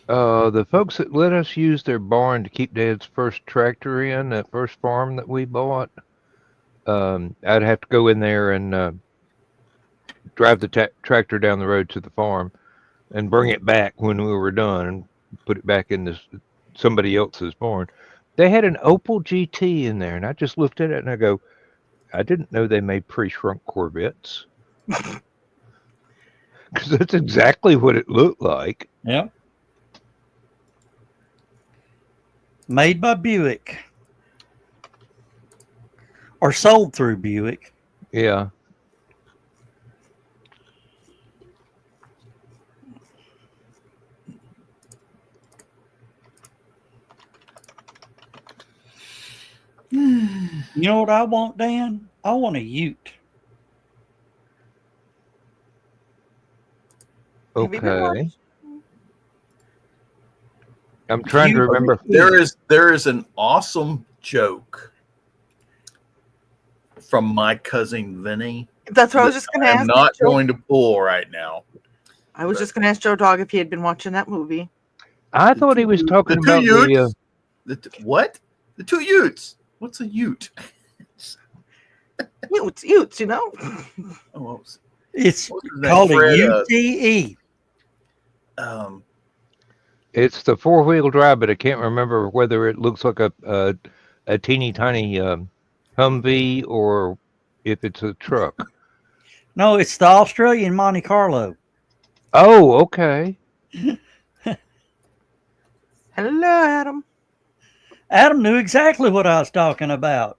The folks that let us use their barn to keep Dad's first tractor in, that first farm that we bought, I'd have to go in there and drive the tractor down the road to the farm and bring it back when we were done and put it back in somebody else's barn. They had an Opel GT in there, and I just looked at it and I go, I didn't know they made pre-shrunk Corvettes. Because that's exactly what it looked like. Yep. Made by Buick. Or sold through Buick. Yeah. You know what I want, Dan? I want a ute. Okay. I'm trying to remember. There is an awesome joke from my cousin Vinny. That's what I was just going to ask. I'm not going to pull right now. I was just going to ask Joe Dog if he had been watching that movie. I thought he was talking about what? The two utes. What's a ute? Utes, you know? Oh, it's called a UTE. It's the 4-wheel drive, but I can't remember whether it looks like a teeny tiny Humvee or if it's a truck. No, it's the Australian Monte Carlo. Oh, okay. Hello, Adam. Adam knew exactly what I was talking about.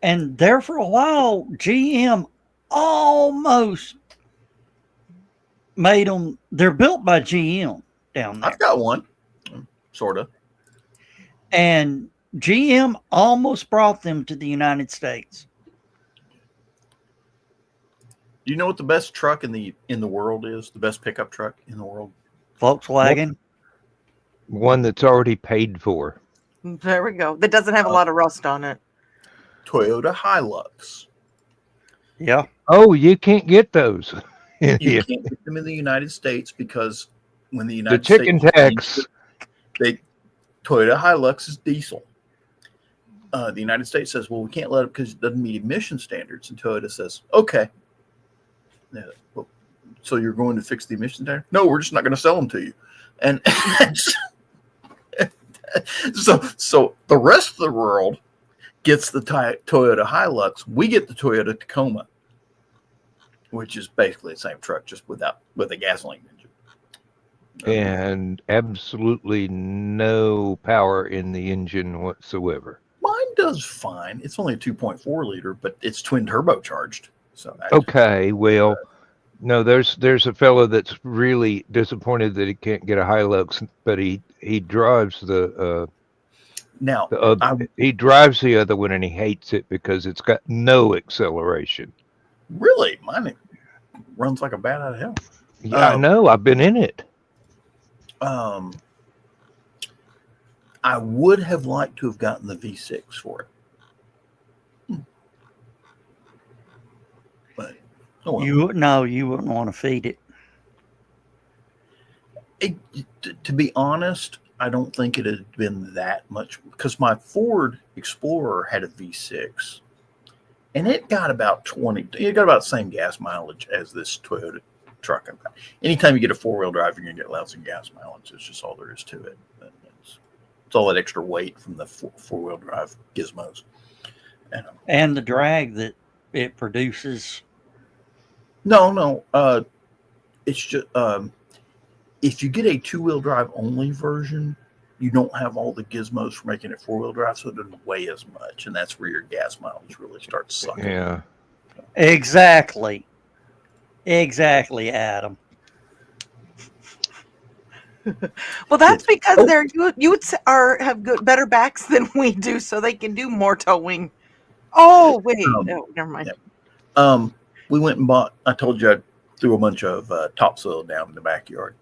And there for a while, GM almost made them. They're built by GM down there. I've got one, sort of. And GM almost brought them to the United States. Do you know what the best truck in the world is? The best pickup truck in the world? Volkswagen. One that's already paid for. There we go. That doesn't have a lot of rust on it. Toyota Hilux. Yeah. Oh, you can't get those. You can't get them in the United States because when the United States... The chicken tax. Toyota Hilux is diesel. The United States says, well, we can't let it because it doesn't meet emission standards. And Toyota says, okay. Yeah, well, so you're going to fix the emission standard? No, we're just not going to sell them to you. And so the rest of the world gets the Toyota Hilux. We get the Toyota Tacoma, which is basically the same truck, just with a gasoline engine. And absolutely no power in the engine whatsoever. Mine does fine. It's only a 2.4 liter, but it's twin turbocharged. So okay, well, no, there's a fellow that's really disappointed that he can't get a Hilux, but he drives he drives the other one and he hates it because it's got no acceleration. Really? Mine runs like a bat out of hell. Yeah, I know. I've been in it. I would have liked to have gotten the V6 for it. But you wouldn't want to feed it. To be honest, I don't think it had been that much because my Ford Explorer had a V6 and it got about the same gas mileage as this Toyota truck I've got. Anytime you get a 4-wheel drive, you're going to get lousy gas mileage. It's just all there is to it. It's all that extra weight from the 4-wheel drive gizmos. And the drag that it produces. No. It's just if you get a 2-wheel drive only version, you don't have all the gizmos for making it 4-wheel drive, so it doesn't weigh as much, and that's where your gas mileage really starts sucking. Yeah. Exactly, Adam. Well, that's because they're Utes have better backs than we do, so they can do more towing. Oh wait, never mind. Yeah. We went and bought. I told you I threw a bunch of topsoil down in the backyard.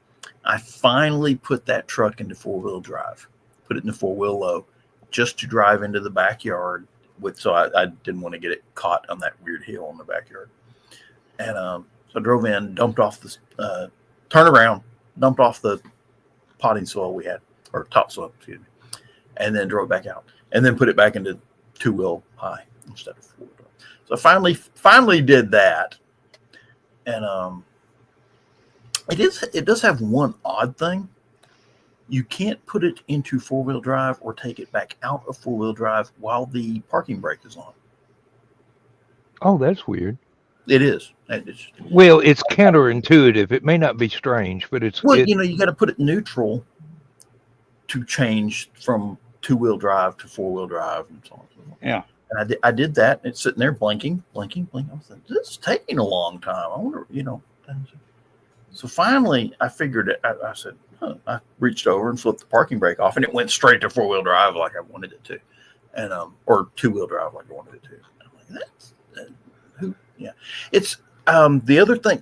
I finally put that truck into 4-wheel drive. Put it in the 4-wheel low, just to drive into the backyard with. So I didn't want to get it caught on that weird hill in the backyard. And so I drove in, dumped off the turned around, dumped off the potting soil we had, or topsoil, excuse me, and then drove back out, and then put it back into 2-wheel high instead of 4-wheel drive. So I finally did that, and it does have one odd thing. You can't put it into 4-wheel drive or take it back out of 4-wheel drive while the parking brake is on. Oh, that's weird. It is. Well, it's counterintuitive. It may not be strange, but it's... Well, you got to put it neutral to change from 2-wheel drive to 4-wheel drive and so on. Yeah. And I did that. It's sitting there blinking. I was like, this is taking a long time. I wonder, So finally, I figured it. I said, I reached over and flipped the parking brake off, and it went straight to 4-wheel drive like I wanted it to, and or 2-wheel drive like I wanted it to. I'm like, yeah. It's the other thing.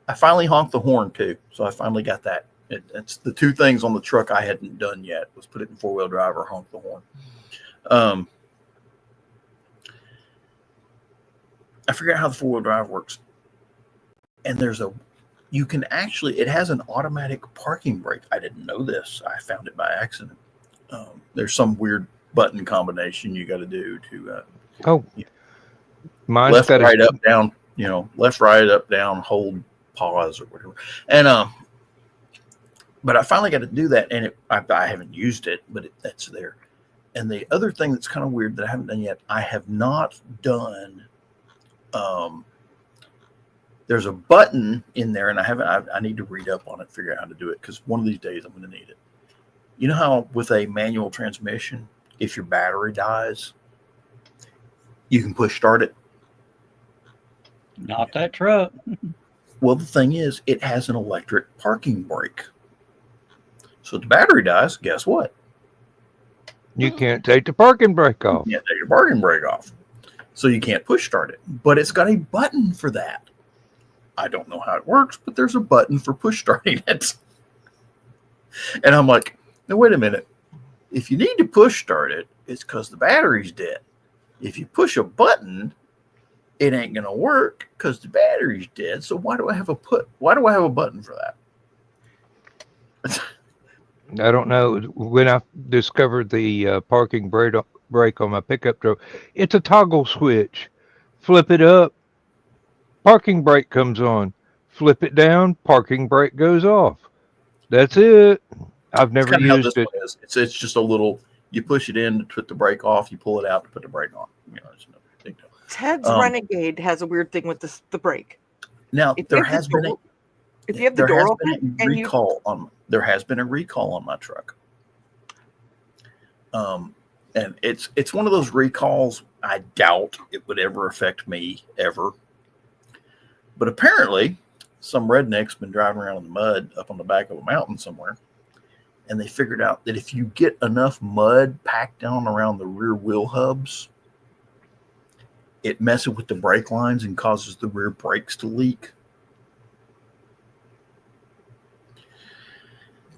I finally honked the horn too, so I finally got that. It's the two things on the truck I hadn't done yet was put it in 4-wheel drive or honk the horn. I figured out how the 4-wheel drive works, and it has an automatic parking brake. I didn't know this. I found it by accident. There's some weird button combination you got to do to. Mine's left, right, up, down. Left, right, up, down, hold, pause, or whatever. And but I finally got to do that, and I haven't used it, but that's there. And the other thing that's kind of weird that I haven't done yet, I have not done. There's a button in there, and I need to read up on it, figure out how to do it, because one of these days I'm going to need it. You know how with a manual transmission, if your battery dies, you can push start it? Not that truck. Well, the thing is, it has an electric parking brake. So if the battery dies, guess what? You can't take the parking brake off. You can't take your parking brake off. So you can't push start it. But it's got a button for that. I don't know how it works, but there's a button for push starting it. And I'm like, now wait a minute. If you need to push start it, it's because the battery's dead. If you push a button, it ain't gonna work because the battery's dead. So why do I have a button for that? I don't know. When I discovered the parking brake on my pickup truck, it's a toggle switch. Flip it up, parking brake comes on. Flip it down, parking brake goes off. That's it. I've never used it. It's just a little. You push it in to put the brake off. You pull it out to put the brake on. It's no big deal. Ted's Renegade has a weird thing with the brake. Now there has been a recall on my truck. And it's one of those recalls I doubt it would ever affect me ever. But apparently, some redneck's been driving around in the mud up on the back of a mountain somewhere, and they figured out that if you get enough mud packed down around the rear wheel hubs, it messes with the brake lines and causes the rear brakes to leak.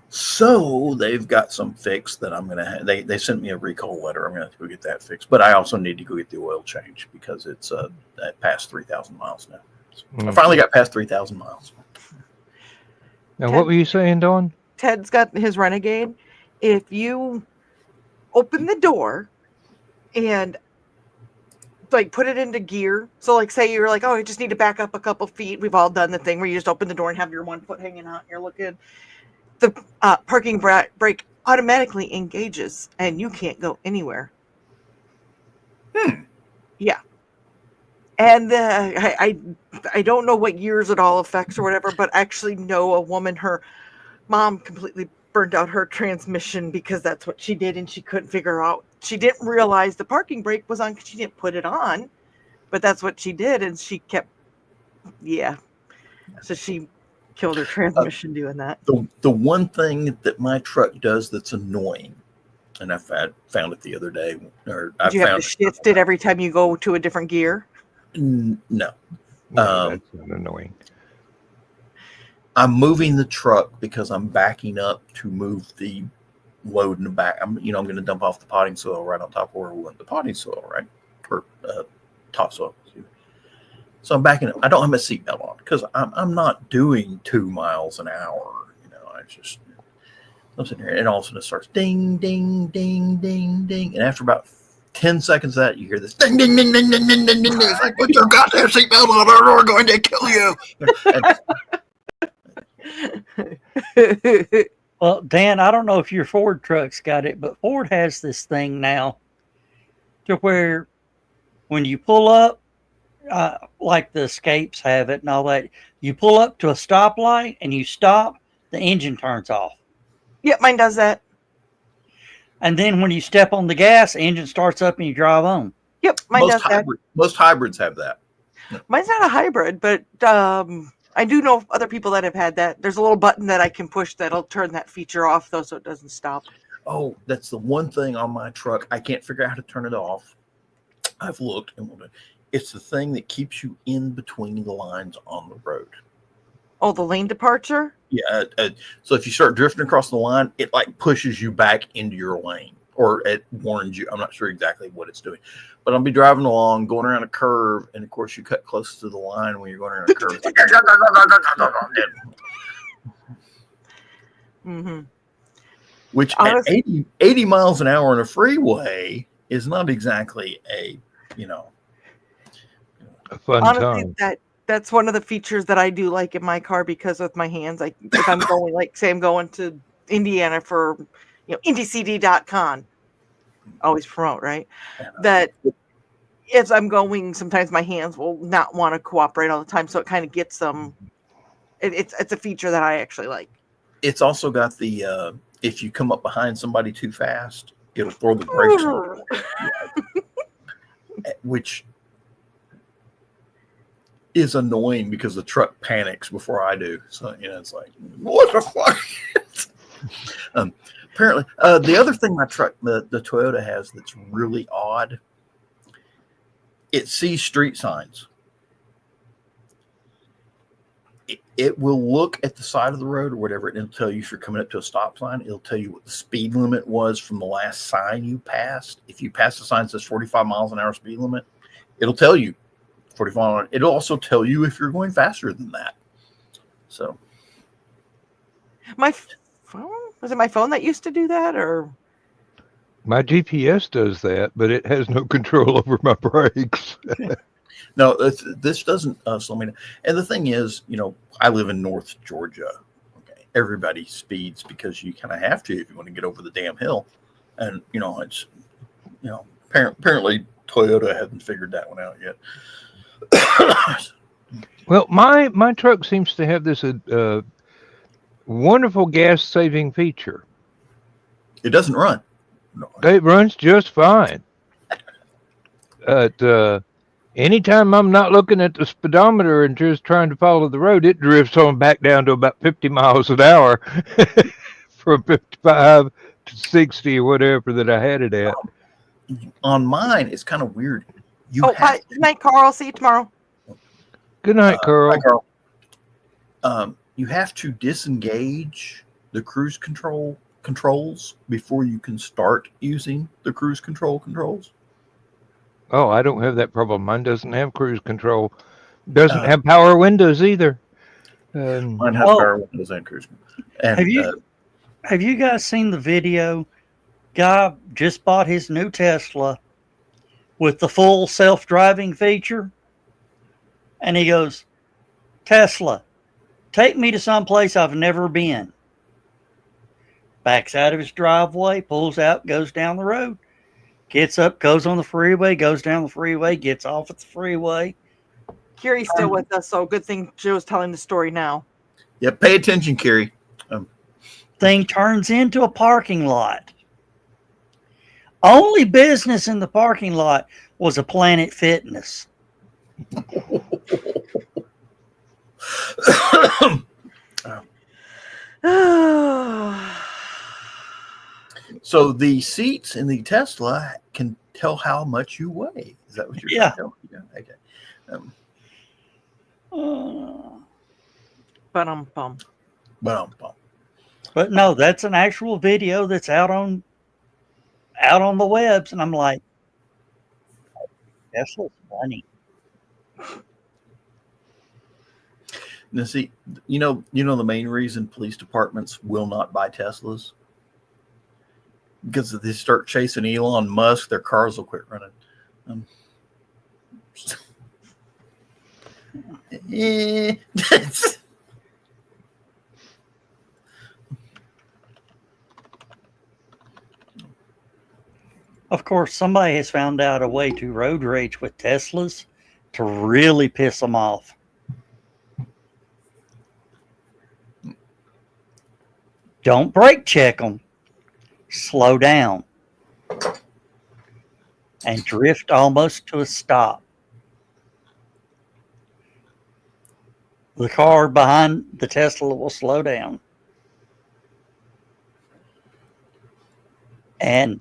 So they've got some fix that I'm going to have. They sent me a recall letter. I'm going to have to go get that fixed. But I also need to go get the oil change because it's past 3,000 miles now. So I finally got past 3,000 miles. Now, what were you saying, Dawn? Ted's got his Renegade. If you open the door and like put it into gear. So like say you're like, oh, you just need to back up a couple feet. We've all done the thing where you just open the door and have your one foot hanging out and you're looking. The parking brake automatically engages and you can't go anywhere. Yeah. And I don't know what years it all affects or whatever, but actually know a woman, her mom completely burned out her transmission because that's what she did and she couldn't figure out. She didn't realize the parking brake was on because she didn't put it on, but that's what she did and she kept, so she killed her transmission doing that. The one thing that my truck does that's annoying, and I found it the other day, or I Do you have found to shift it every time you go to a different gear? No. No, that's not annoying. I'm moving the truck because I'm backing up to move the load in the back. I'm going to dump off the potting soil right on top of where we want the potting soil, right? Or topsoil. So I'm backing up. I don't have my seatbelt on because I'm not doing 2 miles an hour. I'm sitting here and all of a sudden it starts ding, ding, ding, ding, ding. And after about 10 seconds of that, you hear this ding, ding, ding, ding, ding, ding, ding, ding. It's like, put your goddamn seatbelt on or we're going to kill you. Well, Dan, I don't know if your Ford truck's got it, but Ford has this thing now to where when you pull up, like the Escapes have it and all that, you pull up to a stoplight and you stop, the engine turns off. Yep, mine does that. And then when you step on the gas, the engine starts up and you drive on. Yep, mine does that. Most hybrids have that. Mine's not a hybrid, but I do know other people that have had that. There's a little button that I can push that'll turn that feature off, though, so it doesn't stop. Oh, that's the one thing on my truck. I can't figure out how to turn it off. I've looked, and it's the thing that keeps you in between the lines on the road. Oh, the lane departure? Yeah. So if you start drifting across the line, it like pushes you back into your lane, or it warns you. I'm not sure exactly what it's doing, but I'll be driving along, going around a curve, and of course you cut close to the line when you're going around a curve. It's like, mm-hmm. Which at 80 miles an hour on a freeway is not exactly a fun honestly, time. That's one of the features that I do like in my car because with my hands, like if I'm going, like say I'm going to Indiana for, IndyCD.com, always promote, right? That if I'm going, sometimes my hands will not want to cooperate all the time. So it kind of gets them. It's a feature that I actually like. It's also got the, if you come up behind somebody too fast, it'll throw the brakes on, which is annoying because the truck panics before I do. So, it's like, what the fuck? Apparently, the other thing my truck, the Toyota has that's really odd, it sees street signs. It will look at the side of the road or whatever, and it'll tell you if you're coming up to a stop sign. It'll tell you what the speed limit was from the last sign you passed. If you pass the sign that says 45 miles an hour speed limit, it'll tell you 45. It'll also tell you if you're going faster than that. So, my phone, was it my phone that used to do that, or my GPS does that, but it has no control over my brakes. No, this doesn't slow me down. And the thing is, I live in North Georgia. Okay, everybody speeds because you kind of have to if you want to get over the damn hill. And it's apparently Toyota hasn't figured that one out yet. Well, my truck seems to have this wonderful gas saving feature. It doesn't run. No. It runs just fine. Anytime I'm not looking at the speedometer and just trying to follow the road, it drifts on back down to about 50 miles an hour from 55 to 60 or whatever that I had it at. On mine, it's kind of weird. good night, Carl. See you tomorrow. Good night, Carl. Hi, Carl. You have to disengage the cruise controls before you can start using the cruise controls. Oh, I don't have that problem. Mine doesn't have cruise control. Doesn't have power windows either. Mine has power windows and cruise control. And, have you guys seen the video? Guy just bought his new Tesla with the full self-driving feature. And he goes, Tesla, take me to someplace I've never been. Backs out of his driveway, pulls out, goes down the road, gets up, goes on the freeway, goes down the freeway, gets off at the freeway. Kiri's still with us, so good thing Joe's telling the story now. Yep, pay attention, Carrie. Thing turns into a parking lot. Only business in the parking lot was a Planet Fitness. So the seats in the Tesla can tell how much you weigh. Is that what you're Yeah. saying? Yeah. Okay. Ba-dum-bum. But no, that's an actual video that's out on the webs, and I'm like, Tesla's funny. Now, see, you know the main reason police departments will not buy Teslas? Because if they start chasing Elon Musk, their cars will quit running. Of course, somebody has found out a way to road rage with Teslas to really piss them off. Don't brake check them. Slow down. And drift almost to a stop. The car behind the Tesla will slow down. And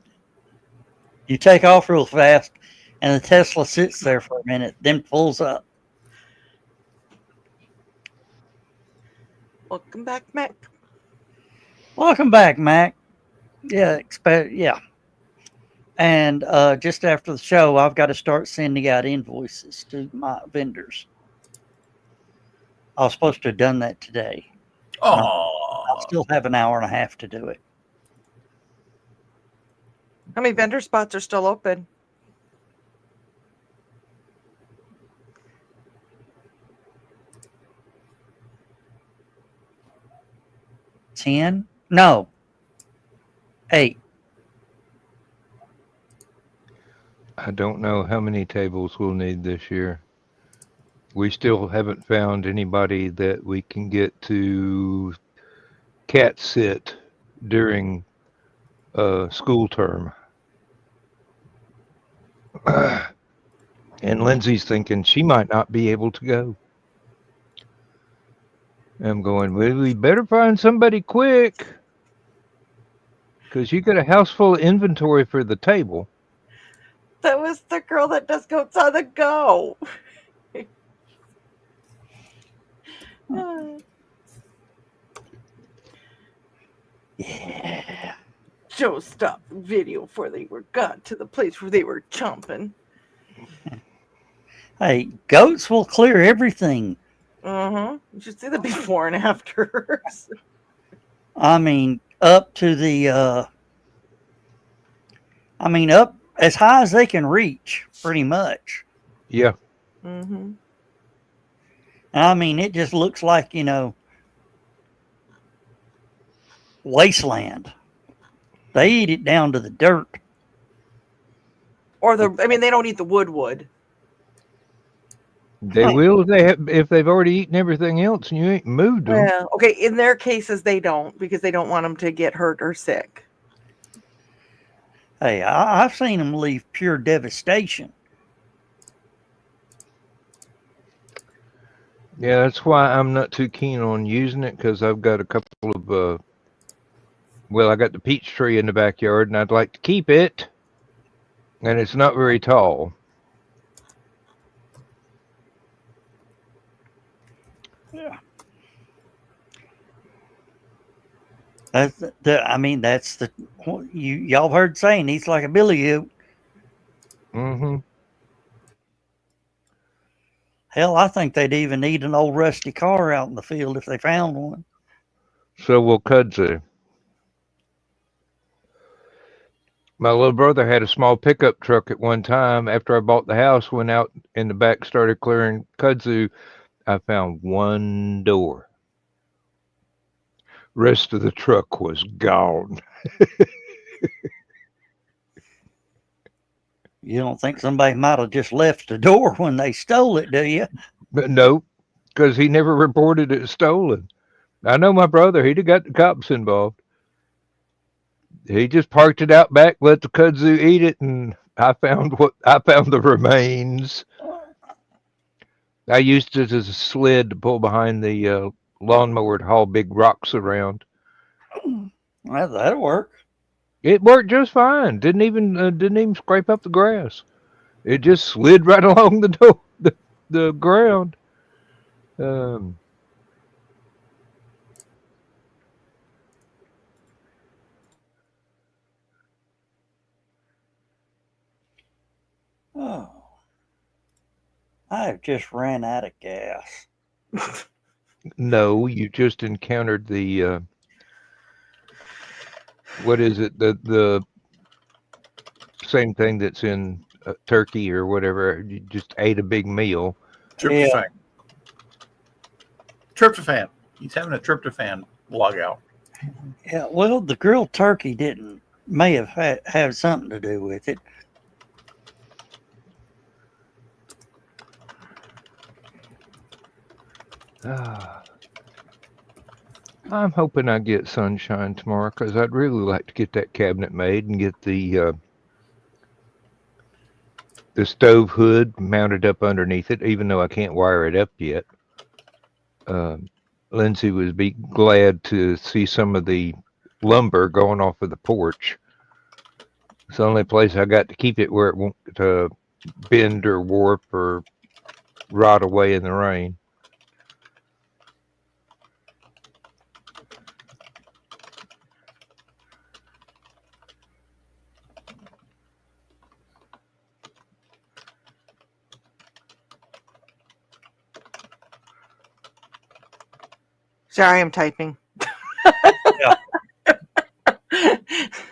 you take off real fast, and the Tesla sits there for a minute, then pulls up. Welcome back, Mac. Welcome back, Mac. Yeah, yeah. And just after the show, I've got to start sending out invoices to my vendors. I was supposed to have done that today. Oh, I'll still have an hour and a half to do it. How many vendor spots are still open? $10? No. 8. I don't know how many tables we'll need this year. We still haven't found anybody that we can get to cat sit during school term. And Lindsay's thinking she might not be able to go. I'm going, well, we better find somebody quick, because you got a house full of inventory for the table. That was the girl that does Goats on the Go. Yeah. Joe stopped the video before they got to the place where they were chomping. Hey, goats will clear everything. You should see the before and afters. I mean, up to the, up as high as they can reach, pretty much. Yeah. I mean, it just looks like, wasteland. They eat it down to the dirt. Or they don't eat the wood. They will if they've already eaten everything else and you ain't moved them. Yeah. Okay, in their cases they don't, because they don't want them to get hurt or sick. Hey, I've seen them leave pure devastation. Yeah, that's why I'm not too keen on using it, because I've got a couple of, I got the peach tree in the backyard and I'd like to keep it, and it's not very tall. Yeah. That's y'all heard saying he's like a billy goat. Mm-hmm. Hell, I think they'd even need an old rusty car out in the field if they found one. So will kudzu. My little brother had a small pickup truck at one time. After I bought the house, went out in the back, started clearing kudzu. I found one door. Rest of the truck was gone. You don't think somebody might have just left the door when they stole it, do you? But no, because he never reported it stolen. I know my brother, he'd have got the cops involved. He just parked it out back, let the kudzu eat it, and I found the remains. I used it as a sled to pull behind the lawnmower to haul big rocks around. Well, that'll work. It worked just fine. Didn't even scrape up the grass. It just slid right along the ground. Oh, I have just ran out of gas. No, you just encountered the what is it? The same thing that's in turkey or whatever. You just ate a big meal. Tryptophan. Yeah. Tryptophan. He's having a tryptophan log out. Yeah, well, the grilled turkey may have had something to do with it. I'm hoping I get sunshine tomorrow because I'd really like to get that cabinet made and get the stove hood mounted up underneath it, even though I can't wire it up yet. Lindsay would be glad to see some of the lumber going off of the porch. It's the only place I got to keep it where it won't bend or warp or rot away in the rain. Sorry, I'm typing. Yeah.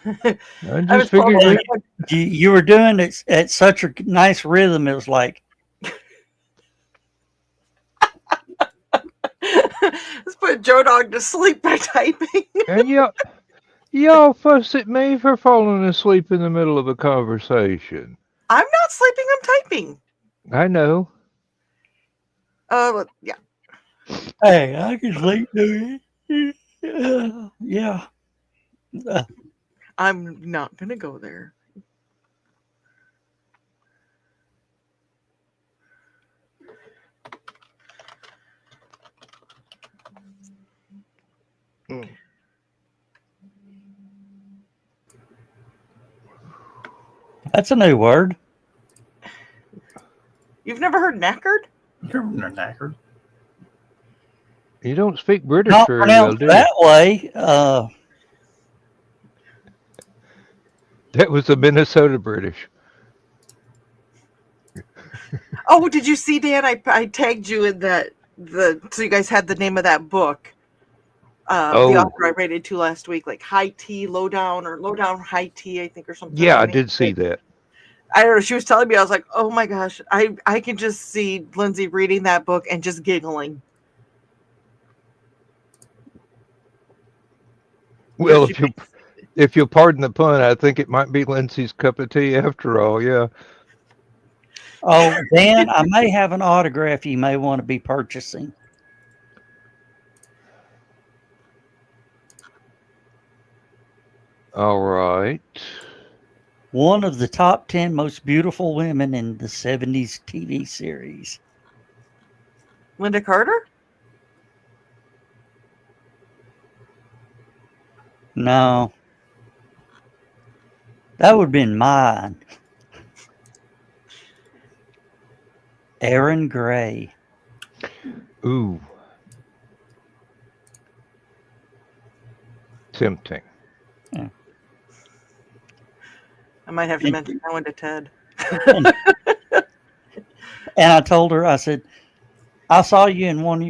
I just figured You were doing it at such a nice rhythm. It was like, let's put Joe Dog to sleep by typing. and y'all fuss at me for falling asleep in the middle of a conversation. I'm not sleeping. I'm typing. I know. Yeah. hey, I can sleep doing it. Yeah. I'm not gonna go there. That's a new word. You've never heard knackered? You're knackered. You don't speak British Not very well, pronounced do you? that way. That was the Minnesota British. Oh, did you see, Dan? I tagged you in so you guys had the name of that book. The author I rated to last week, like high tea, low down, or low down, high tea, I think, or something. Yeah, I did see that. I don't know. She was telling me, I was like, oh my gosh, I can just see Lindsay reading that book and just giggling. Well, if you'll pardon the pun, I think it might be Lindsay's cup of tea after all. Yeah. Oh, Dan, I may have an autograph you may want to be purchasing. All right. One of the top 10 most beautiful women in the 70s TV series. Linda Carter? No. That would have been mine. Erin Gray. Ooh. Tempting. Yeah. I might have to mention that one to Ted. And I told her, I said, I saw you in one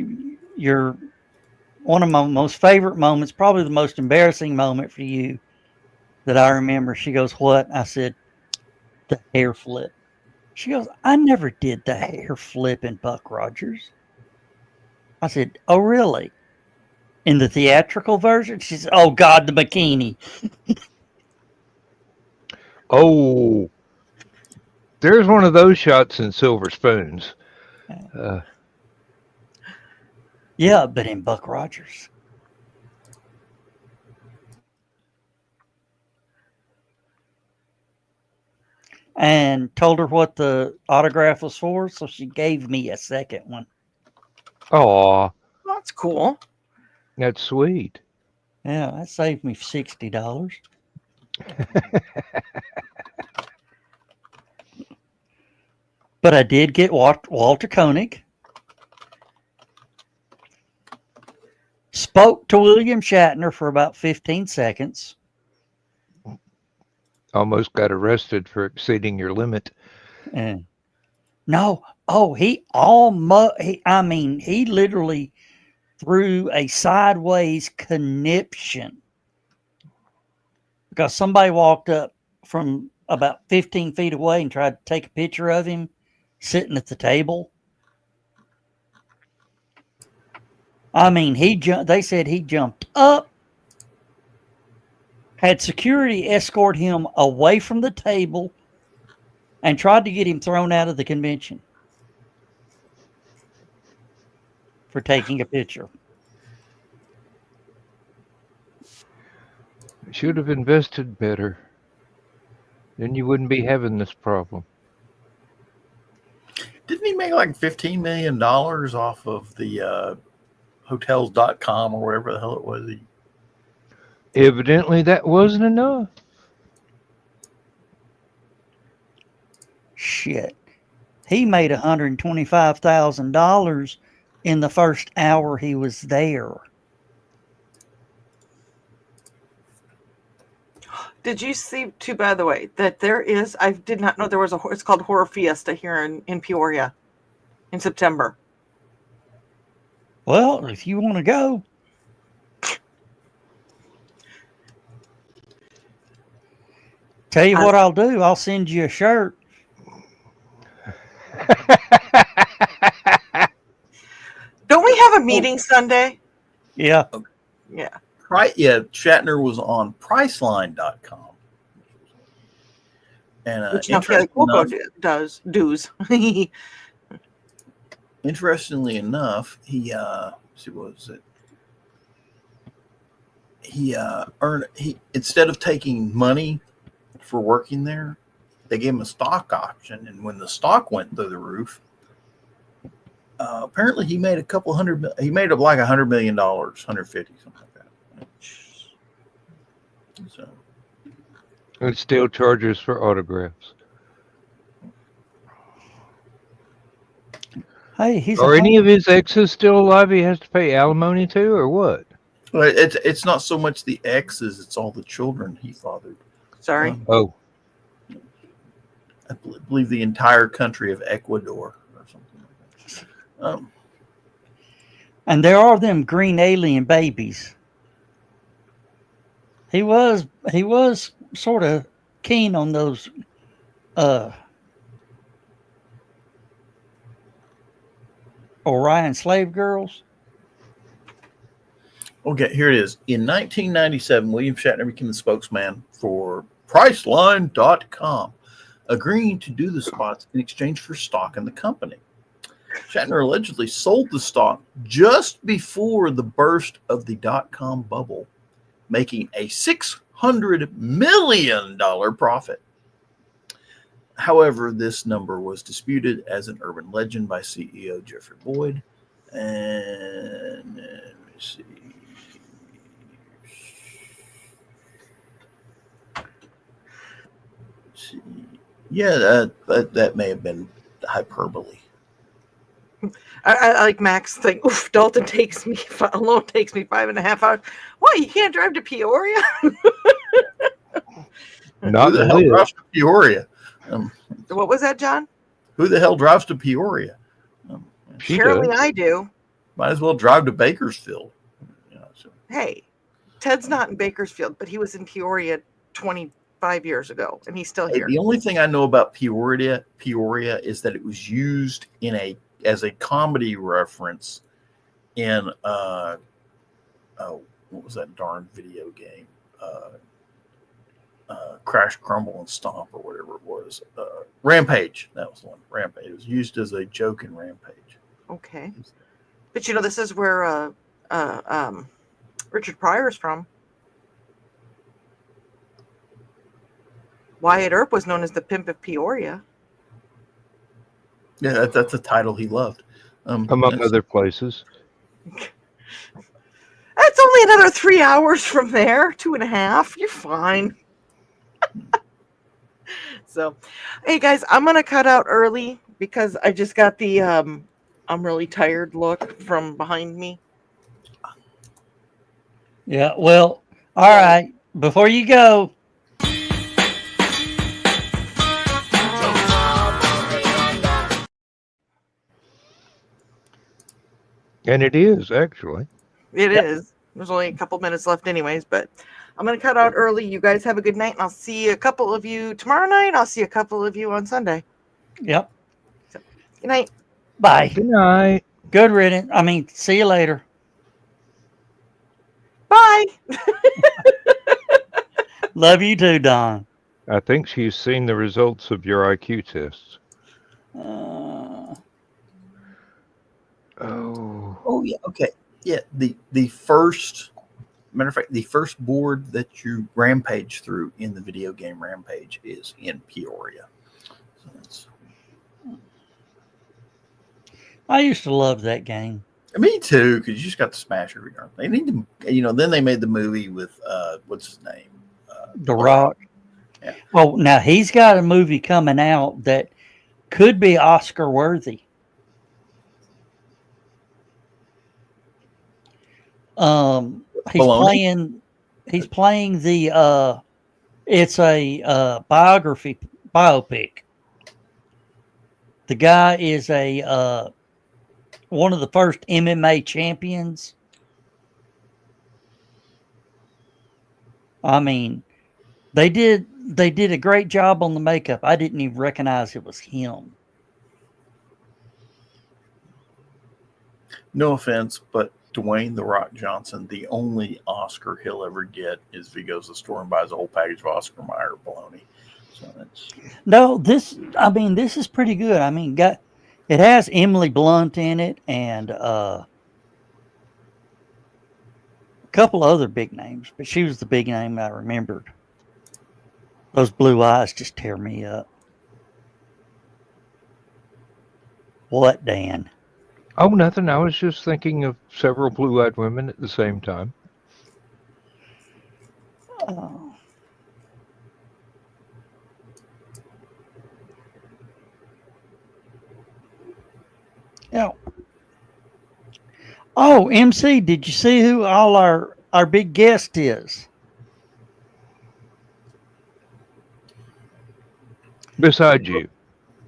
of my most favorite moments, probably the most embarrassing moment for you that I remember. She goes, "What?" I said, "The hair flip." She goes, "I never did the hair flip in Buck Rogers." I said, "Oh, really?" In the theatrical version? She said, "Oh, God, the bikini." Oh, there's one of those shots in Silver Spoons. Uh, Yeah, but in Buck Rogers. And told her what the autograph was for, so she gave me a second one. aw, That's cool. that's sweet. Yeah, that saved me $60. But I did get Walter Koenig. Spoke to William Shatner for about 15 seconds. Almost got arrested for exceeding your limit. And no, oh, he almost, he literally threw a sideways conniption because somebody walked up from about 15 feet away and tried to take a picture of him sitting at the table. I mean, they said he jumped up, had security escort him away from the table, and tried to get him thrown out of the convention for taking a picture. Should have invested better. Then you wouldn't be having this problem. Didn't he make like $15 million off of the hotels.com or whatever the hell it was? Evidently, that wasn't enough. Shit. He made $125,000 in the first hour he was there. Did you see, too, by the way, that there is, I did not know there was it's called Horror Fiesta here in Peoria in September. Well, if you want to go. Tell you what I'll do. I'll send you a shirt. Don't we have a meeting Sunday? Yeah. Yeah. Right. Yeah. Shatner was on Priceline.com. And Which now Kelly Cuoco does. Interestingly enough, he see what was it? He instead of taking money for working there, they gave him a stock option, and when the stock went through the roof, apparently he made he made like $100 million, 150, something like that. So, And still charges for autographs. Hey, he's Are any of his exes still alive he has to pay alimony to, or what? well, it's not so much the exes; it's all the children he fathered. Sorry. Oh, I believe the entire country of Ecuador or something like that. And there are them green alien babies. He was sort of keen on those Orion slave girls. Okay, here it is. In 1997, William Shatner became the spokesman for Priceline.com, agreeing to do the spots in exchange for stock in the company. Shatner allegedly sold the stock just before the burst of the dot-com bubble, making a $600 million profit. However, this number was disputed as an urban legend by CEO Jeffrey Boyd. And let me see. Yeah, that may have been hyperbole. I like Max thing. Oof, Dalton alone takes me 5.5 hours. What? You can't drive to Peoria? not Who the hell drives to Peoria? What was that, John? Who the hell drives to Peoria? Apparently I do. Might as well drive to Bakersfield. Hey, Ted's not in Bakersfield, but he was in Peoria 25 years ago, and he's still Hey, here. the only thing I know about Peoria is that it was used as a comedy reference in what was that darn video game? Crash, Crumble, and Stomp, or whatever it was. Rampage. That was the one. Rampage. It was used as a joke in Rampage. Okay. But this is where Richard Pryor is from. Wyatt Earp was known as the Pimp of Peoria. Yeah, that's a title he loved. Among other places. That's only another 3 hours from there. 2.5. You're fine. So, hey guys, I'm going to cut out early because I just got the I'm really tired look from behind me. Yeah, well, all right. Before you go, And it is, actually. It is. There's only a couple minutes left anyways, but I'm going to cut out early. You guys have a good night, and I'll see a couple of you tomorrow night. I'll see a couple of you on Sunday. yep. Good night. Bye. Good night. Good riddance. I mean, see you later. Bye. Love you too, Don. I think she's seen the results of your IQ tests. Oh yeah, okay. Yeah, the first matter of fact, the first board that you rampage through in the video game Rampage is in Peoria. So that's, I used to love that game. me too, because you just got to smash every darn thing. They need to, then they made the movie with what's his name, The Rock. Yeah. Oh, now he's got a movie coming out that could be Oscar worthy. He's Baloney? playing the it's a biopic. The guy is a one of the first MMA champions. I mean, they did a great job on the makeup. I didn't even recognize it was him. No offense, but Dwayne "The Rock" Johnson, the only Oscar he'll ever get is if he goes to the store and buys a whole package of Oscar Mayer bologna. So that's No, this is pretty good. I mean, it has Emily Blunt in it and a couple other big names, but she was the big name I remembered. Those blue eyes just tear me up. What, Dan? Oh, nothing. I was just thinking of several blue-eyed women at the same time. Yeah. Oh, MC, did you see who all our big guest is? Besides you.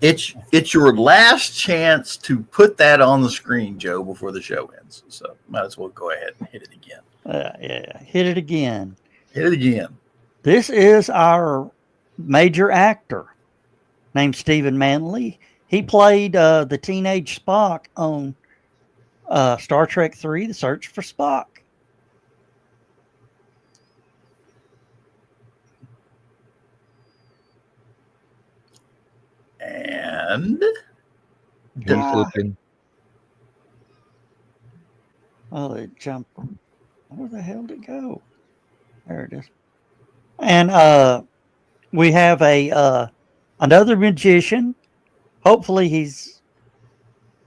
it's your last chance to put that on the screen, Joe, before the show ends. So might as well go ahead and hit it again. Yeah, hit it again. Hit it again. This is our major actor named Stephen Manley. He played the teenage Spock on Star Trek III, The Search for Spock. And He's looking. Oh, it jumped. Where the hell did it go? There it is. And we have another magician. Hopefully he's,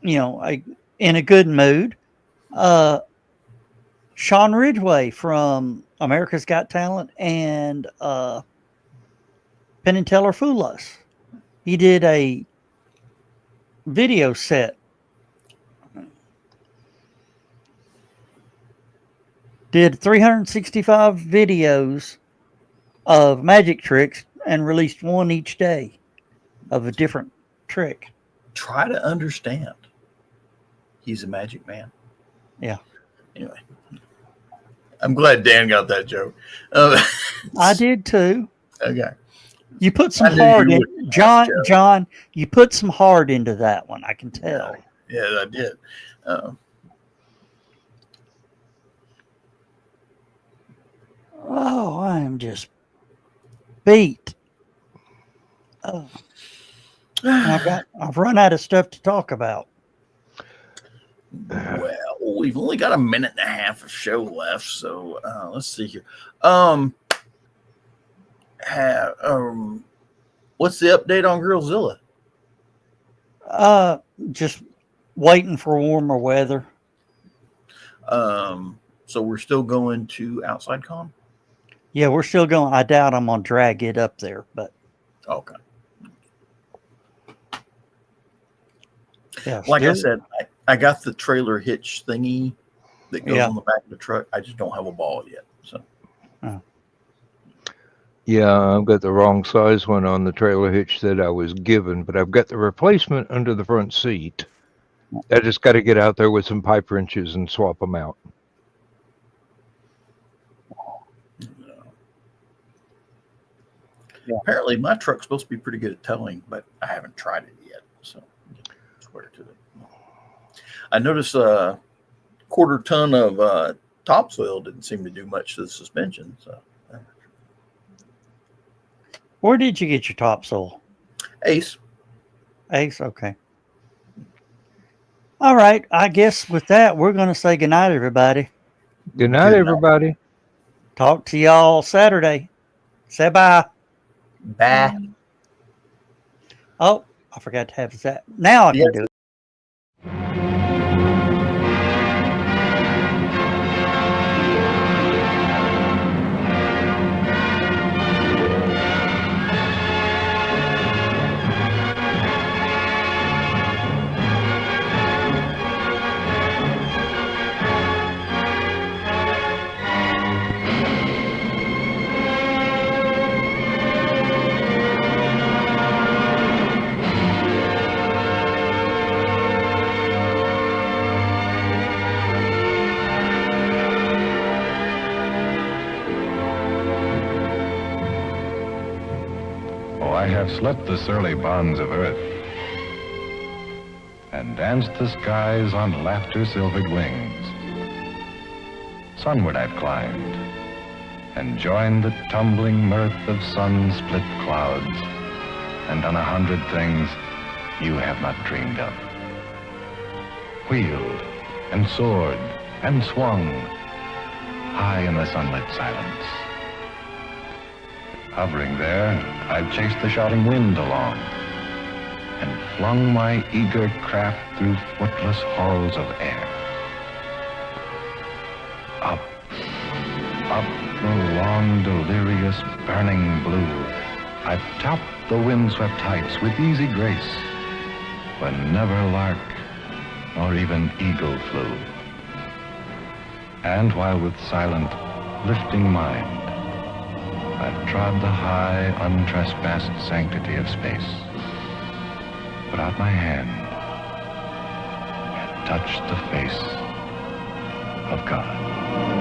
in a good mood. Sean Ridgway from America's Got Talent and Penn and Teller Fool Us. He did a video set. Did 365 videos of magic tricks and released one each day of a different trick. try to understand. He's a magic man. Yeah. Anyway, I'm glad Dan got that joke. I did too. Okay. You put some I knew heart you in, wouldn't ask, John. Joe. John, you put some heart into that one. I can tell. Yeah, I did. Oh, I am just beat. Oh, and I've run out of stuff to talk about. Well, we've only got a minute and a half of show left, so let's see here. What's the update on Grillzilla? Just waiting for warmer weather. So we're still going to Outside Con? Yeah, we're still going. I doubt I'm gonna drag it up there, but Okay. yeah. Like I still- said, I got the trailer hitch thingy that goes Yeah. on the back of the truck. I just don't have a ball yet. So Yeah, I've got the wrong size one on the trailer hitch that I was given, but I've got the replacement under the front seat. I just got to get out there with some pipe wrenches and swap them out. Yeah. Apparently my truck's supposed to be pretty good at towing, but I haven't tried it yet. So swear to it. I noticed a quarter ton of topsoil didn't seem to do much to the suspension. So Where did you get your topsoil? Ace. Ace, okay. All right. I guess with that, we're going to say goodnight, everybody. Good night, everybody. Talk to y'all Saturday. Say bye. Bye. Oh, I forgot to have that. Now I can Yes. do it. I have slept the surly bonds of earth and danced the skies on laughter-silvered wings. Sunward I've climbed and joined the tumbling mirth of sun-split clouds and done 100 things you have not dreamed of. Wheeled and soared and swung high in the sunlit silence. Hovering there, I've chased the shouting wind along and flung my eager craft through footless halls of air. Up, up the long, delirious, burning blue, I've topped the windswept heights with easy grace, when never lark nor even eagle flew. And while with silent, lifting mind, I've trod the high, untrespassed sanctity of space, put out my hand, and touched the face of God.